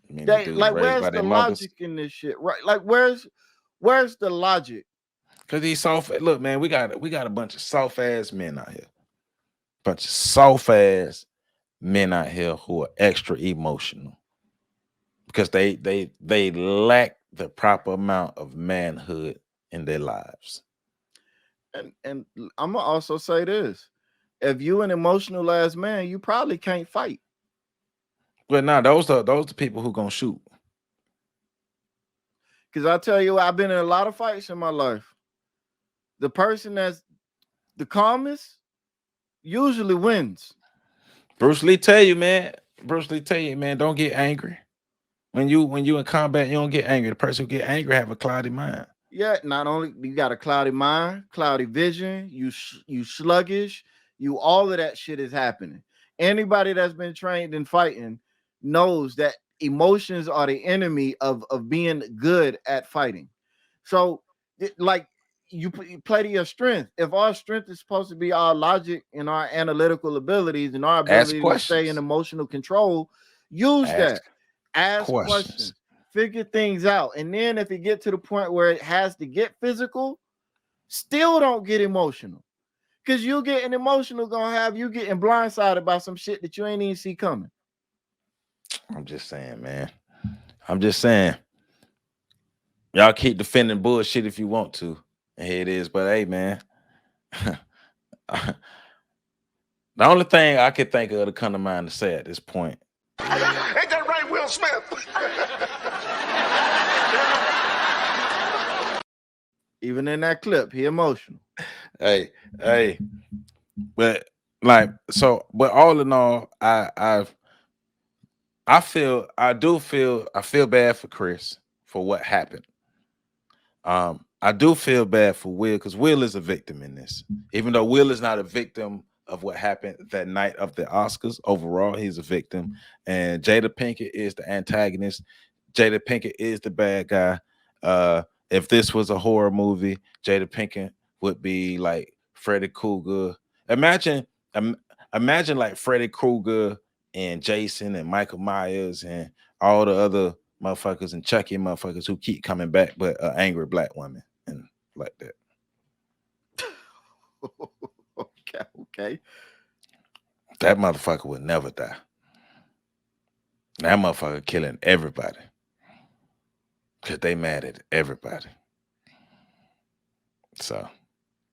where's the logic in this shit? Right? Like, where's the logic? Because these soft, look, man, we got a bunch of soft ass men out here. Bunch of soft ass men out here who are extra emotional because they lack the proper amount of manhood in their lives. And I'm gonna also say this: if you an emotional ass man, you probably can't fight. But nah, those are the people who gonna shoot. Because I tell you, I've been in a lot of fights in my life. The person that's the calmest usually wins. Bruce Lee tell you, man, don't get angry. When you in combat, you don't get angry. The person who get angry have a cloudy mind. Yeah, not only you got a cloudy mind, cloudy vision, you sluggish, you all of that shit is happening. Anybody that's been trained in fighting knows that emotions are the enemy of being good at fighting. So, like, you play to your strength. If our strength is supposed to be our logic and our analytical abilities and our ability to stay in emotional control, use that. Ask questions. Figure things out. And then if you get to the point where it has to get physical, still don't get emotional. Because you getting emotional gonna have you getting blindsided by some shit that you ain't even see coming. I'm just saying, man. I'm just saying. Y'all keep defending bullshit if you want to. And here it is. But hey, man. The only thing I could think of to come to mind to say at this point. Ain't that right, Will Smith? Even in that clip, he emotional. Hey. But like, so, but all in all, I feel bad for Chris for what happened. I do feel bad for Will because Will is a victim in this. Even though Will is not a victim of what happened that night of the Oscars, overall, he's a victim. And Jada Pinkett is the antagonist. Jada Pinkett is the bad guy. If this was a horror movie, Jada Pinkett would be like Freddy Krueger. Imagine like Freddy Krueger and Jason and Michael Myers and all the other motherfuckers and Chucky motherfuckers who keep coming back, but angry black women and like that. Okay. That motherfucker would never die. That motherfucker killing everybody because they mad at everybody. So,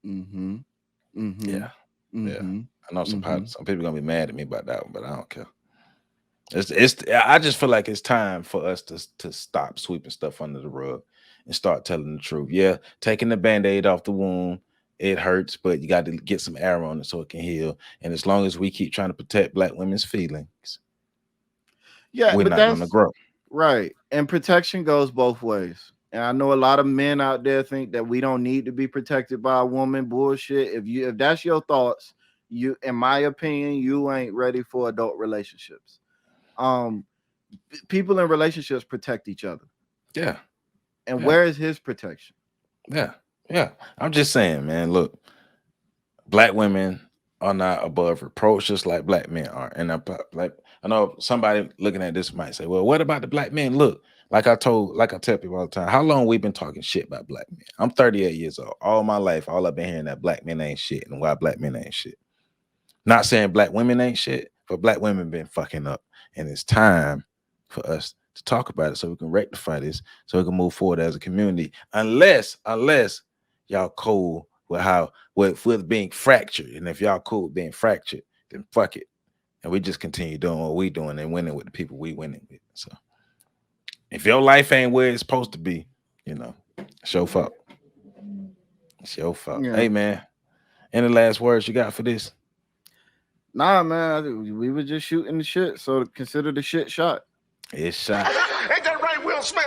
yeah. I know some people gonna be mad at me about that one, but I don't care. I just feel like it's time for us to stop sweeping stuff under the rug and start telling the truth. Yeah, taking the Band-Aid off the wound, it hurts, but you got to get some air on it so it can heal. And as long as we keep trying to protect black women's feelings, yeah, we're not gonna grow. Right. And protection goes both ways. And I know a lot of men out there think that we don't need to be protected by a woman. Bullshit. If that's your thoughts, you, in my opinion, you ain't ready for adult relationships. People in relationships protect each other. Yeah. And where is his protection? Yeah. I'm just saying, man. Look, black women are not above reproach, just like black men are. And I know somebody looking at this might say, well, what about the black men? Look, like I tell people all the time, how long we've been talking shit about black men? I'm 38 years old. All my life, all I've been hearing that black men ain't shit and why black men ain't shit. Not saying black women ain't shit, but black women been fucking up. And it's time for us to talk about it so we can rectify this, so we can move forward as a community. Unless y'all cool with being fractured. And if y'all cool with being fractured, then fuck it. And we just continue doing what we doing and winning with the people we winning with. So if your life ain't where it's supposed to be, it's your fault. It's your fault. Yeah. Hey, man, any last words you got for this? Nah, man, we were just shooting the shit, so consider the shit shot. It's shot. Ain't that right, Will Smith?